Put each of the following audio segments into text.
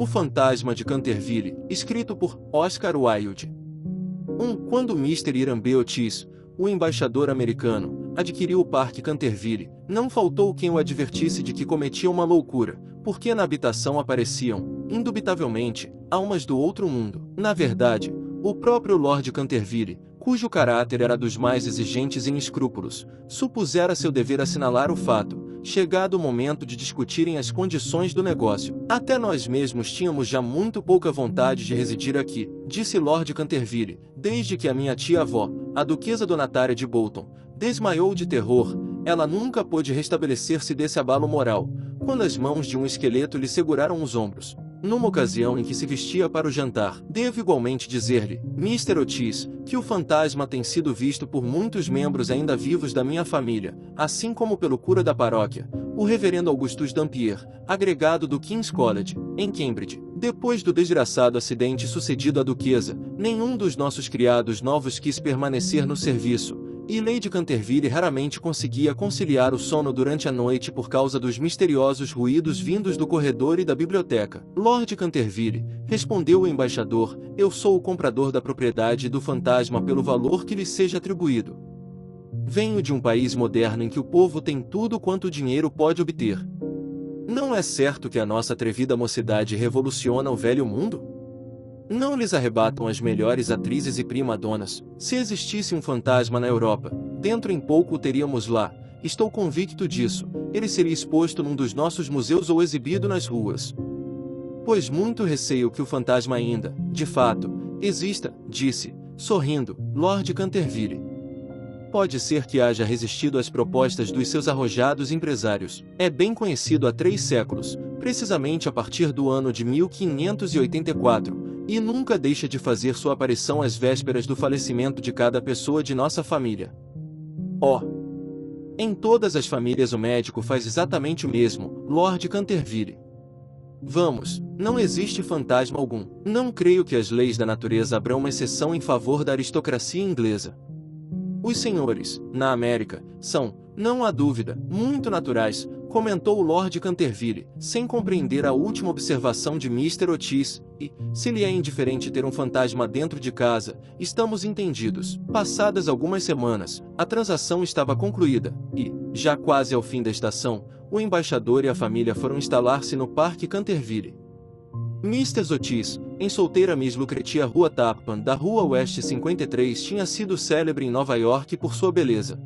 O Fantasma de Canterville, escrito por Oscar Wilde. Quando Mr. Hiram B. Otis, o embaixador americano, adquiriu o Parque Canterville, não faltou quem o advertisse de que cometia uma loucura, porque na habitação apareciam, indubitavelmente, almas do outro mundo. Na verdade, o próprio Lord Canterville, cujo caráter era dos mais exigentes e inescrúpulos, supusera seu dever assinalar o fato, chegado o momento de discutirem as condições do negócio. Até nós mesmos tínhamos já muito pouca vontade de residir aqui, disse Lord Canterville, desde que a minha tia-avó, a duquesa Donatária de Bolton, desmaiou de terror. Ela nunca pôde restabelecer-se desse abalo moral, quando as mãos de um esqueleto lhe seguraram os ombros. Numa ocasião em que se vestia para o jantar, devo igualmente dizer-lhe, Mr. Otis, que o fantasma tem sido visto por muitos membros ainda vivos da minha família, assim como pelo cura da paróquia, o reverendo Augustus Dampier, agregado do King's College, em Cambridge. Depois do desgraçado acidente sucedido à duquesa, nenhum dos nossos criados novos quis permanecer no serviço, e Lady Canterville raramente conseguia conciliar o sono durante a noite por causa dos misteriosos ruídos vindos do corredor e da biblioteca. Lord Canterville, respondeu o embaixador, eu sou o comprador da propriedade do fantasma pelo valor que lhe seja atribuído. Venho de um país moderno em que o povo tem tudo quanto o dinheiro pode obter. Não é certo que a nossa atrevida mocidade revoluciona o velho mundo? Não lhes arrebatam as melhores atrizes e prima-donas. Se existisse um fantasma na Europa, dentro em pouco o teríamos lá. Estou convicto disso. Ele seria exposto num dos nossos museus ou exibido nas ruas. Pois muito receio que o fantasma ainda, de fato, exista, disse, sorrindo, Lord Canterville. Pode ser que haja resistido às propostas dos seus arrojados empresários. É bem conhecido há 3 séculos, precisamente a partir do ano de 1584, e nunca deixa de fazer sua aparição às vésperas do falecimento de cada pessoa de nossa família. Em todas as famílias o médico faz exatamente o mesmo, Lord Canterville. Vamos, não existe fantasma algum. Não creio que as leis da natureza abram uma exceção em favor da aristocracia inglesa. Os senhores, na América, são, não há dúvida, muito naturais, comentou o Lord Canterville, sem compreender a última observação de Mr. Otis, e, se lhe é indiferente ter um fantasma dentro de casa, estamos entendidos. Passadas algumas semanas, a transação estava concluída, e, já quase ao fim da estação, o embaixador e a família foram instalar-se no Parque Canterville. Mr. Otis, em solteira Miss Lucretia Rua Tappan da Rua Oeste 53 tinha sido célebre em Nova York por sua beleza.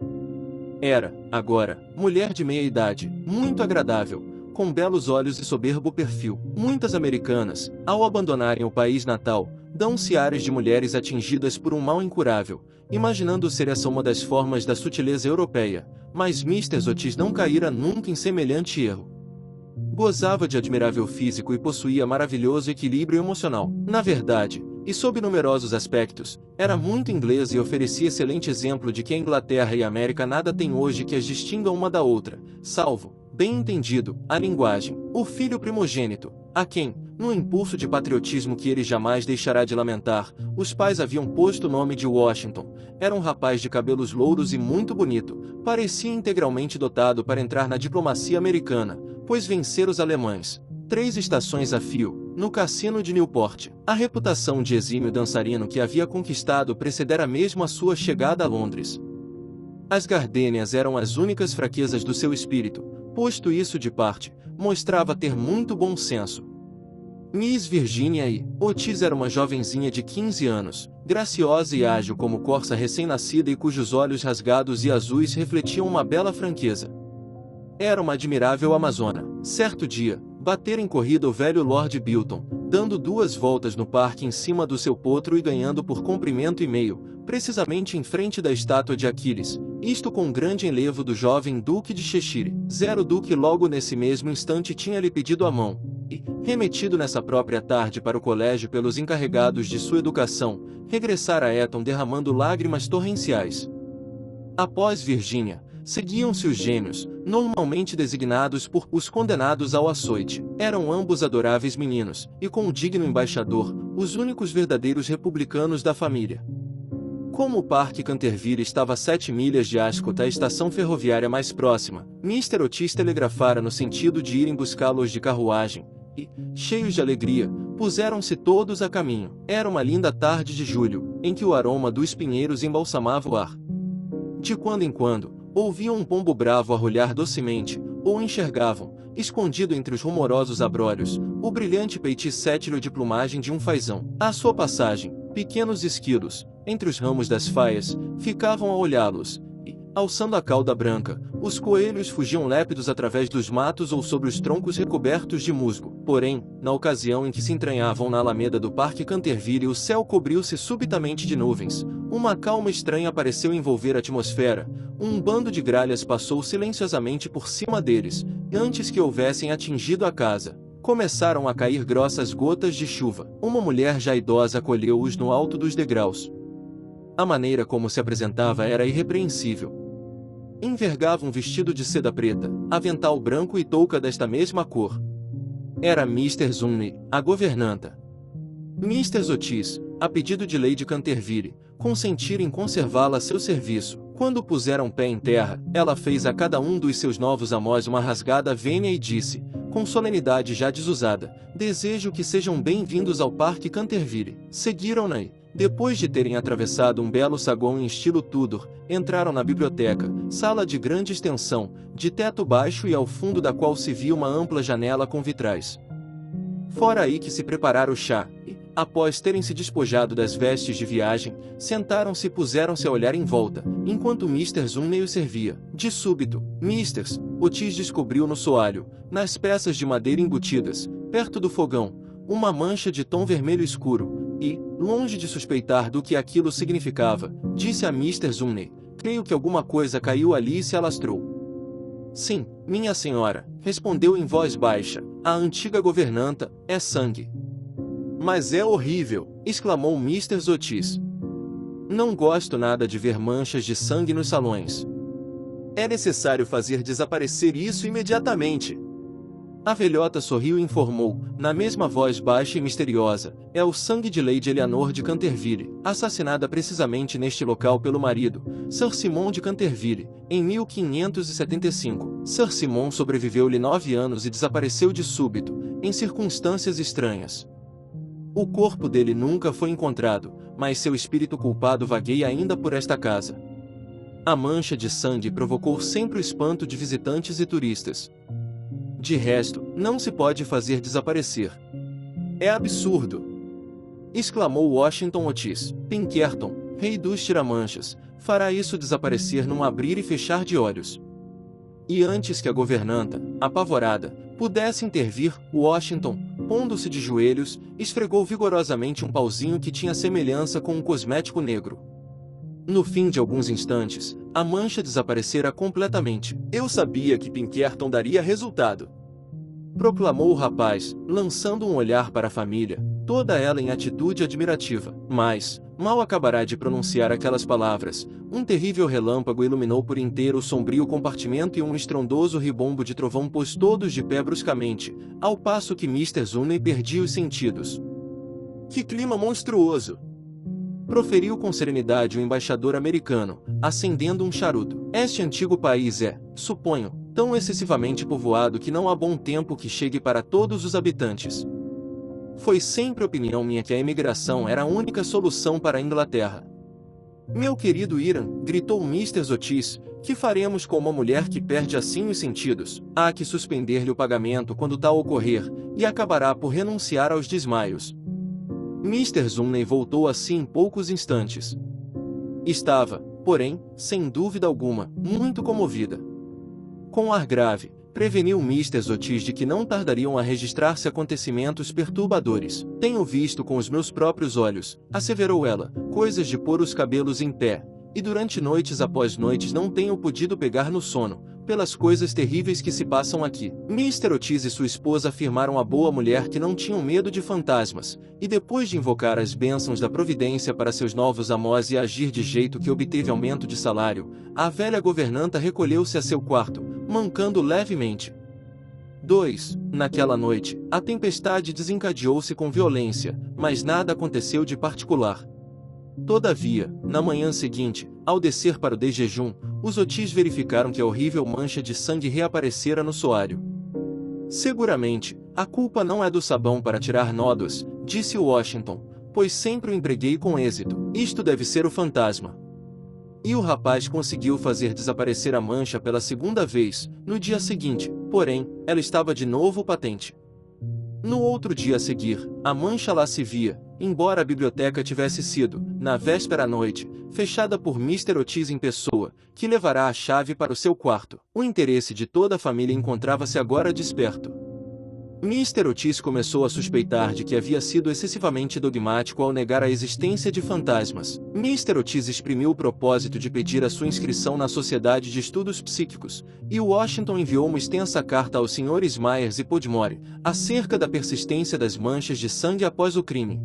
Era, agora, mulher de meia idade, muito agradável, com belos olhos e soberbo perfil. Muitas americanas, ao abandonarem o país natal, dão-se ares de mulheres atingidas por um mal incurável, imaginando ser essa uma das formas da sutileza europeia, mas Mr. Otis não caíra nunca em semelhante erro. Gozava de admirável físico e possuía maravilhoso equilíbrio emocional. Na verdade, e sob numerosos aspectos, era muito inglesa e oferecia excelente exemplo de que a Inglaterra e a América nada têm hoje que as distinga uma da outra, salvo, bem entendido, a linguagem. O filho primogênito, a quem, no impulso de patriotismo que ele jamais deixará de lamentar, os pais haviam posto o nome de Washington, era um rapaz de cabelos louros e muito bonito, parecia integralmente dotado para entrar na diplomacia americana, pois vencer os alemães, 3 estações a fio, no cassino de Newport. A reputação de exímio dançarino que havia conquistado precedera mesmo a sua chegada a Londres. As gardênias eram as únicas fraquezas do seu espírito, posto isso de parte, mostrava ter muito bom senso. Miss Virginia E. Otis era uma jovenzinha de 15 anos, graciosa e ágil como corça recém-nascida e cujos olhos rasgados e azuis refletiam uma bela franqueza. Era uma admirável amazona. Certo dia, batera em corrida o velho Lord Bilton, dando 2 voltas no parque em cima do seu potro e ganhando por comprimento e meio, precisamente em frente da estátua de Aquiles, isto com grande enlevo do jovem Duque de Cheshire. O Duque logo nesse mesmo instante tinha-lhe pedido a mão, e, remetido nessa própria tarde para o colégio pelos encarregados de sua educação, regressara a Eton derramando lágrimas torrenciais. Após Virginia, seguiam-se os gêmeos, normalmente designados por os condenados ao açoite. Eram ambos adoráveis meninos, e com o digno embaixador, os únicos verdadeiros republicanos da família. Como o Parque Canterville estava a 7 milhas de Ascot, a estação ferroviária mais próxima, Mr. Otis telegrafara no sentido de irem buscá-los de carruagem, e, cheios de alegria, puseram-se todos a caminho. Era uma linda tarde de julho, em que o aroma dos pinheiros embalsamava o ar. De quando em quando, ouviam um pombo bravo arrulhar docemente, ou enxergavam, escondido entre os rumorosos abrolhos, o brilhante peiticétilo de plumagem de um fazão. À sua passagem, pequenos esquilos, entre os ramos das faias, ficavam a olhá-los, e, alçando a cauda branca, os coelhos fugiam lépidos através dos matos ou sobre os troncos recobertos de musgo. Porém, na ocasião em que se entranhavam na alameda do Parque Canterville, o céu cobriu-se subitamente de nuvens. Uma calma estranha pareceu envolver a atmosfera. Um bando de gralhas passou silenciosamente por cima deles, e antes que houvessem atingido a casa, começaram a cair grossas gotas de chuva. Uma mulher já idosa acolheu-os no alto dos degraus. A maneira como se apresentava era irrepreensível. Envergava um vestido de seda preta, avental branco e touca desta mesma cor. Era Mr. Zumney, a governanta. Mr. Otis, a pedido de Lady Canterville, consentira em conservá-la a seu serviço. Quando puseram pé em terra, ela fez a cada um dos seus novos amós uma rasgada vênia e disse, com solenidade já desusada, desejo que sejam bem-vindos ao Parque Canterville. Seguiram-na e, depois de terem atravessado um belo saguão em estilo Tudor, entraram na biblioteca, sala de grande extensão, de teto baixo e ao fundo da qual se via uma ampla janela com vitrais. Fora aí que se preparara o chá, e, após terem se despojado das vestes de viagem, sentaram-se e puseram-se a olhar em volta, enquanto Mr. Zumney os servia. De súbito, Mr. Otis descobriu no soalho, nas peças de madeira embutidas, perto do fogão, uma mancha de tom vermelho escuro, e, longe de suspeitar do que aquilo significava, disse a Mr. Zumney, creio que alguma coisa caiu ali e se alastrou. Sim, minha senhora, respondeu em voz baixa, a antiga governanta, é sangue. Mas é horrível, exclamou Mr. Otis. Não gosto nada de ver manchas de sangue nos salões. É necessário fazer desaparecer isso imediatamente. A velhota sorriu e informou, na mesma voz baixa e misteriosa, é o sangue de Lady Eleanor de Canterville, assassinada precisamente neste local pelo marido, Sir Simon de Canterville, em 1575. Sir Simon sobreviveu-lhe 9 anos e desapareceu de súbito, em circunstâncias estranhas. O corpo dele nunca foi encontrado, mas seu espírito culpado vagueia ainda por esta casa. A mancha de sangue provocou sempre o espanto de visitantes e turistas. De resto, não se pode fazer desaparecer. É absurdo! Exclamou Washington Otis. Pinkerton, rei dos tiramanchas, fará isso desaparecer num abrir e fechar de olhos. E antes que a governanta, apavorada, pudesse intervir, Washington, pondo-se de joelhos, esfregou vigorosamente um pauzinho que tinha semelhança com um cosmético negro. No fim de alguns instantes, a mancha desaparecera completamente. Eu sabia que Pinkerton daria resultado, proclamou o rapaz, lançando um olhar para a família, toda ela em atitude admirativa. Mas, mal acabará de pronunciar aquelas palavras, um terrível relâmpago iluminou por inteiro o sombrio compartimento e um estrondoso ribombo de trovão pôs todos de pé bruscamente, ao passo que Mr. Zumney perdia os sentidos. Que clima monstruoso! Proferiu com serenidade o embaixador americano, acendendo um charuto. Este antigo país é, suponho, tão excessivamente povoado que não há bom tempo que chegue para todos os habitantes. Foi sempre opinião minha que a emigração era a única solução para a Inglaterra. Meu querido Hiram, gritou Mr. Otis, que faremos com uma mulher que perde assim os sentidos? Há que suspender-lhe o pagamento quando tal ocorrer, e acabará por renunciar aos desmaios. Mr. Zumney voltou a si em poucos instantes. Estava, porém, sem dúvida alguma, muito comovida. Com ar grave, preveniu Mr. Otis de que não tardariam a registrar-se acontecimentos perturbadores. Tenho visto com os meus próprios olhos, asseverou ela, coisas de pôr os cabelos em pé, e durante noites após noites não tenho podido pegar no sono, pelas coisas terríveis que se passam aqui. Mr. Otis e sua esposa afirmaram à boa mulher que não tinham medo de fantasmas, e depois de invocar as bênçãos da providência para seus novos amós e agir de jeito que obteve aumento de salário, a velha governanta recolheu-se a seu quarto, mancando levemente. 2. Naquela noite, a tempestade desencadeou-se com violência, mas nada aconteceu de particular. Todavia, na manhã seguinte, ao descer para o desjejum, os Otis verificaram que a horrível mancha de sangue reaparecera no soalho. Seguramente, A culpa não é do sabão para tirar nódoas, disse Washington, pois sempre o empreguei com êxito. Isto deve ser o fantasma. E o rapaz conseguiu fazer desaparecer a mancha pela segunda vez. No dia seguinte, porém, ela estava de novo patente. No outro dia a seguir, a mancha lá se via, embora a biblioteca tivesse sido, na véspera à noite, fechada por Mr. Otis em pessoa, que levará a chave para o seu quarto. O interesse de toda a família encontrava-se agora desperto. Mr. Otis começou a suspeitar de que havia sido excessivamente dogmático ao negar a existência de fantasmas. Mr. Otis exprimiu o propósito de pedir a sua inscrição na Sociedade de Estudos Psíquicos, e Washington enviou uma extensa carta aos Srs. Myers e Podmore, acerca da persistência das manchas de sangue após o crime.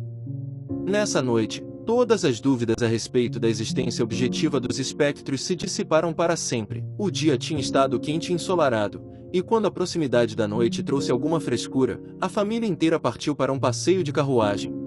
Nessa noite, todas as dúvidas a respeito da existência objetiva dos espectros se dissiparam para sempre. O dia tinha estado quente e ensolarado, e quando a proximidade da noite trouxe alguma frescura, a família inteira partiu para um passeio de carruagem.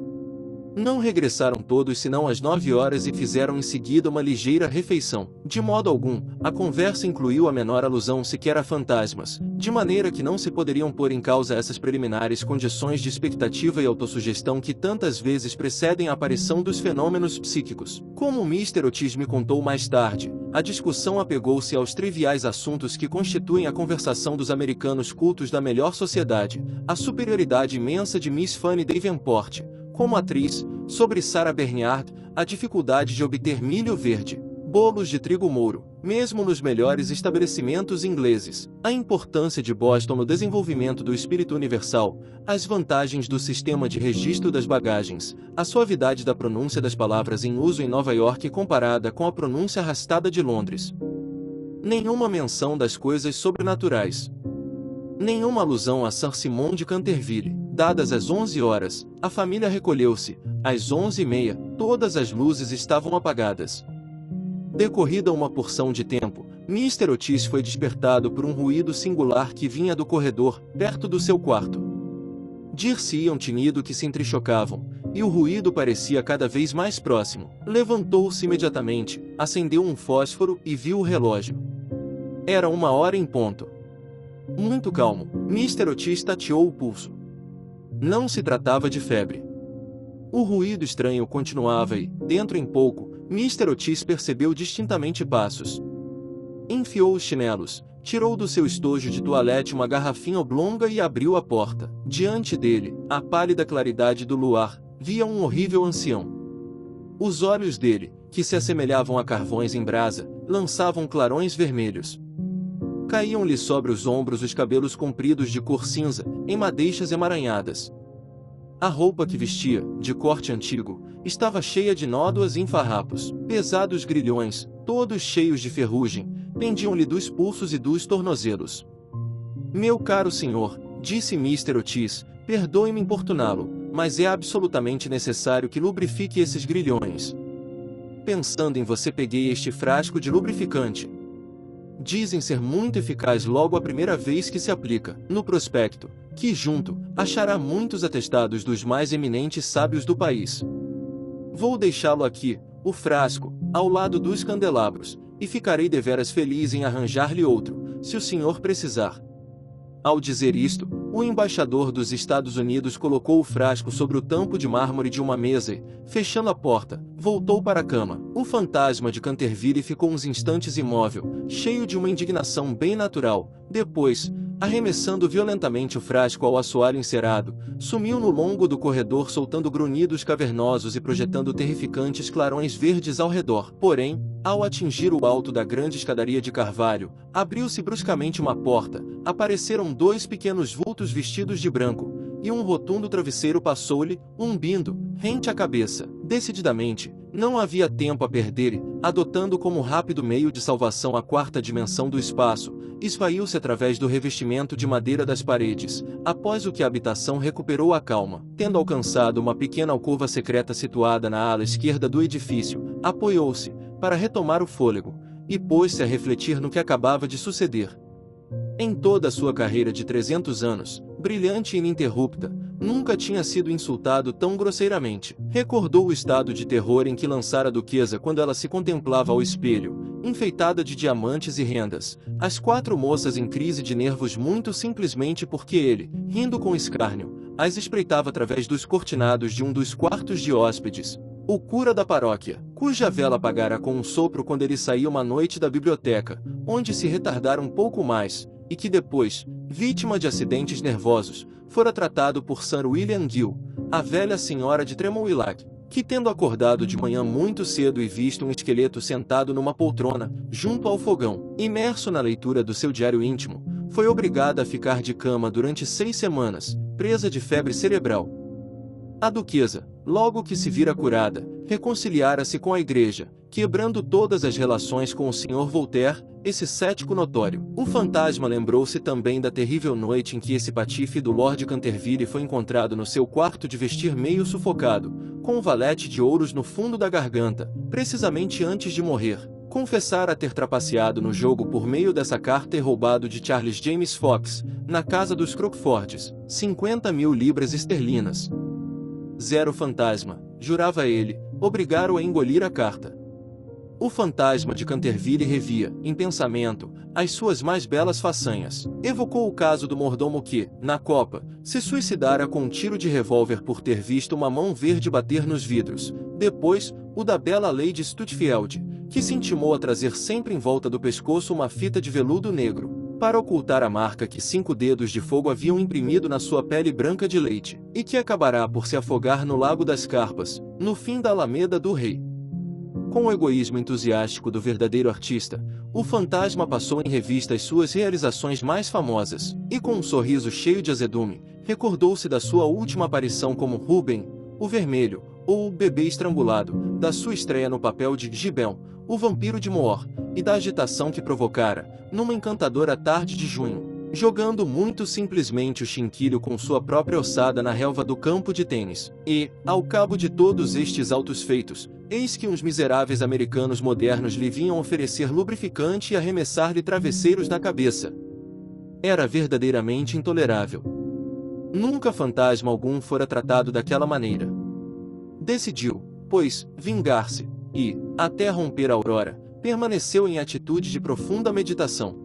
Não regressaram todos senão às 9 horas e fizeram em seguida uma ligeira refeição. De modo algum, a conversa incluiu a menor alusão sequer a fantasmas, de maneira que não se poderiam pôr em causa essas preliminares condições de expectativa e autossugestão que tantas vezes precedem a aparição dos fenômenos psíquicos. Como Mr. Otis me contou mais tarde, a discussão apegou-se aos triviais assuntos que constituem a conversação dos americanos cultos da melhor sociedade, a superioridade imensa de Miss Fanny Davenport como atriz, sobre Sarah Bernhardt, a dificuldade de obter milho verde, bolos de trigo mouro, mesmo nos melhores estabelecimentos ingleses, a importância de Boston no desenvolvimento do espírito universal, as vantagens do sistema de registro das bagagens, a suavidade da pronúncia das palavras em uso em Nova York comparada com a pronúncia arrastada de Londres. Nenhuma menção das coisas sobrenaturais. Nenhuma alusão a Saint-Simon de Canterville. Dadas as 11 horas, a família recolheu-se. Às 11h30, todas as luzes estavam apagadas. Decorrida uma porção de tempo, Mr. Otis foi despertado por um ruído singular que vinha do corredor, perto do seu quarto. Dir-se-ia um tinido que se entrechocavam, e o ruído parecia cada vez mais próximo. Levantou-se imediatamente, acendeu um fósforo e viu o relógio. Era 1h em ponto. Muito calmo, Mr. Otis tateou o pulso. Não se tratava de febre. O ruído estranho continuava e, dentro em pouco, Mr. Otis percebeu distintamente passos. Enfiou os chinelos, tirou do seu estojo de toalete uma garrafinha oblonga e abriu a porta. Diante dele, à pálida claridade do luar, via um horrível ancião. Os olhos dele, que se assemelhavam a carvões em brasa, lançavam clarões vermelhos. Caíam-lhe sobre os ombros os cabelos compridos de cor cinza, em madeixas emaranhadas. A roupa que vestia, de corte antigo, estava cheia de nódoas e enfarrapos. Pesados grilhões, todos cheios de ferrugem, pendiam-lhe dos pulsos e dos tornozelos. Meu caro senhor, disse Mr. Otis, perdoe-me importuná-lo, mas é absolutamente necessário que lubrifique esses grilhões. Pensando em você, peguei este frasco de lubrificante. Dizem ser muito eficaz logo a primeira vez que se aplica. No prospecto, que junto, achará muitos atestados dos mais eminentes sábios do país. Vou deixá-lo aqui, o frasco, ao lado dos candelabros, e ficarei deveras feliz em arranjar-lhe outro, se o senhor precisar. Ao dizer isto, o embaixador dos Estados Unidos colocou o frasco sobre o tampo de mármore de uma mesa e, fechando a porta, voltou para a cama. O fantasma de Canterville ficou uns instantes imóvel, cheio de uma indignação bem natural. Depois, arremessando violentamente o frasco ao assoalho encerado, sumiu no longo do corredor soltando grunhidos cavernosos e projetando terrificantes clarões verdes ao redor. Porém, ao atingir o alto da grande escadaria de carvalho, abriu-se bruscamente uma porta, apareceram dois pequenos vultos vestidos de branco, e um rotundo travesseiro passou-lhe, umbindo, rente à cabeça. Decididamente, não havia tempo a perder e, adotando como rápido meio de salvação a quarta dimensão do espaço, esvaiu-se através do revestimento de madeira das paredes, após o que a habitação recuperou a calma. Tendo alcançado uma pequena alcova secreta situada na ala esquerda do edifício, apoiou-se, para retomar o fôlego, e pôs-se a refletir no que acabava de suceder. Em toda a sua carreira de 300 anos, brilhante e ininterrupta, nunca tinha sido insultado tão grosseiramente. Recordou o estado de terror em que lançara a duquesa quando ela se contemplava ao espelho, enfeitada de diamantes e rendas. As 4 moças em crise de nervos muito simplesmente porque ele, rindo com escárnio, as espreitava através dos cortinados de um dos quartos de hóspedes. O cura da paróquia, cuja vela apagara com um sopro quando ele saía uma noite da biblioteca, onde se retardara um pouco mais, e que depois, vítima de acidentes nervosos, fora tratado por Sir William Gill, a velha senhora de Tremouillac, que tendo acordado de manhã muito cedo e visto um esqueleto sentado numa poltrona, junto ao fogão, imerso na leitura do seu diário íntimo, foi obrigada a ficar de cama durante 6 semanas, presa de febre cerebral. A duquesa, logo que se vira curada, reconciliara-se com a igreja, quebrando todas as relações com o Sr. Voltaire, esse cético notório. O fantasma lembrou-se também da terrível noite em que esse patife do Lord Canterville foi encontrado no seu quarto de vestir meio sufocado, com um valete de ouros no fundo da garganta, precisamente antes de morrer. Confessara ter trapaceado no jogo por meio dessa carta e roubado de Charles James Fox, na casa dos Crockfords, 50.000 libras esterlinas. Zero fantasma, jurava ele, obrigaram-o a engolir a carta. O fantasma de Canterville revia, em pensamento, as suas mais belas façanhas. Evocou o caso do mordomo que, na Copa, se suicidara com um tiro de revólver por ter visto uma mão verde bater nos vidros. Depois, o da bela Lady Stutfield, que se intimou a trazer sempre em volta do pescoço uma fita de veludo negro, para ocultar a marca que 5 dedos de fogo haviam imprimido na sua pele branca de leite, e que acabará por se afogar no Lago das Carpas, no fim da Alameda do Rei. Com o egoísmo entusiástico do verdadeiro artista, o fantasma passou em revista as suas realizações mais famosas, e com um sorriso cheio de azedume, recordou-se da sua última aparição como Rubem, o Vermelho, ou o Bebê Estrangulado, da sua estreia no papel de Gibel, o Vampiro de Moor, e da agitação que provocara, numa encantadora tarde de junho, jogando muito simplesmente o chinquilho com sua própria ossada na relva do campo de tênis. E, ao cabo de todos estes altos feitos, eis que uns miseráveis americanos modernos lhe vinham oferecer lubrificante e arremessar-lhe travesseiros na cabeça. Era verdadeiramente intolerável. Nunca fantasma algum fora tratado daquela maneira. Decidiu, pois, vingar-se, e, até romper a aurora, permaneceu em atitude de profunda meditação.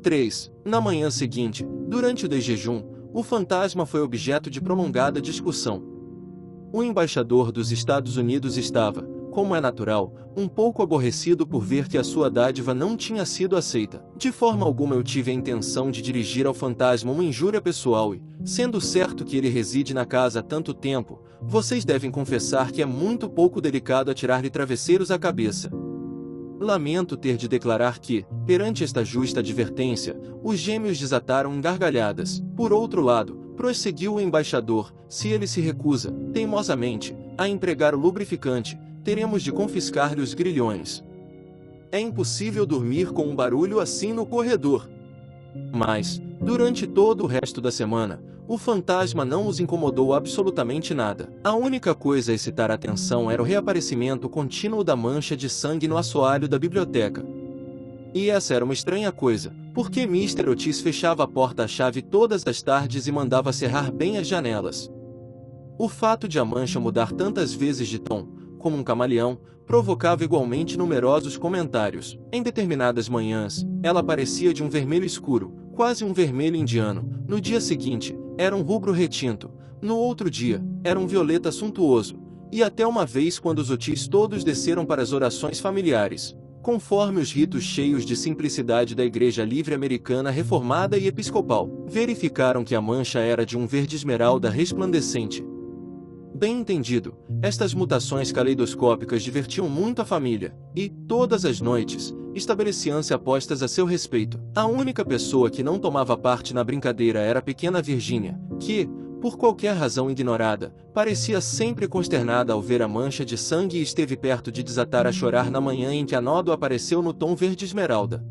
3. Na manhã seguinte, durante o desjejum, o fantasma foi objeto de prolongada discussão. O embaixador dos Estados Unidos estava, como é natural, um pouco aborrecido por ver que a sua dádiva não tinha sido aceita. De forma alguma eu tive a intenção de dirigir ao fantasma uma injúria pessoal e, sendo certo que ele reside na casa há tanto tempo, vocês devem confessar que é muito pouco delicado atirar-lhe travesseiros à cabeça. Lamento ter de declarar que, perante esta justa advertência, os gêmeos desataram em gargalhadas. Por outro lado, prosseguiu o embaixador, se ele se recusa, teimosamente, a empregar o lubrificante, teremos de confiscar-lhe os grilhões. É impossível dormir com um barulho assim no corredor. Mas, durante todo o resto da semana, o fantasma não os incomodou absolutamente nada. A única coisa a excitar a atenção era o reaparecimento contínuo da mancha de sangue no assoalho da biblioteca. E essa era uma estranha coisa, porque Mr. Otis fechava a porta à chave todas as tardes e mandava cerrar bem as janelas. O fato de a mancha mudar tantas vezes de tom, como um camaleão, provocava igualmente numerosos comentários. Em determinadas manhãs, ela parecia de um vermelho escuro, quase um vermelho indiano. No dia seguinte, era um rubro retinto. No outro dia, era um violeta suntuoso. E até uma vez quando os Otis todos desceram para as orações familiares, conforme os ritos cheios de simplicidade da Igreja Livre Americana Reformada e Episcopal, verificaram que a mancha era de um verde esmeralda resplandecente. Bem entendido, estas mutações caleidoscópicas divertiam muito a família, e, todas as noites, estabeleciam-se apostas a seu respeito. A única pessoa que não tomava parte na brincadeira era a pequena Virgínia, que, por qualquer razão ignorada, parecia sempre consternada ao ver a mancha de sangue e esteve perto de desatar a chorar na manhã em que a nódoa apareceu no tom verde esmeralda.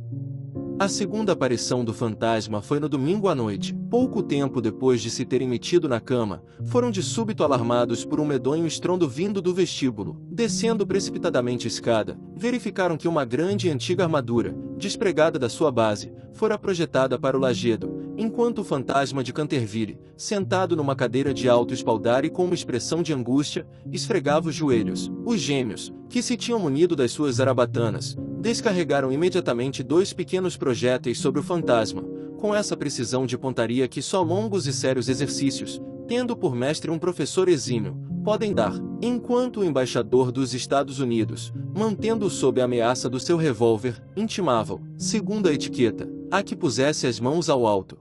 A segunda aparição do fantasma foi no domingo à noite. Pouco tempo depois de se terem metido na cama, foram de súbito alarmados por um medonho estrondo vindo do vestíbulo. Descendo precipitadamente a escada, verificaram que uma grande e antiga armadura, despregada da sua base, fora projetada para o lajedo, enquanto o fantasma de Canterville, sentado numa cadeira de alto espaldar e com uma expressão de angústia, esfregava os joelhos. Os gêmeos, que se tinham munido das suas zarabatanas, Descarregaram imediatamente 2 pequenos projéteis sobre o fantasma, com essa precisão de pontaria que só longos e sérios exercícios, tendo por mestre um professor exímio, podem dar, enquanto o embaixador dos Estados Unidos, mantendo-o sob a ameaça do seu revólver, intimava-o, segundo a etiqueta, a que pusesse as mãos ao alto.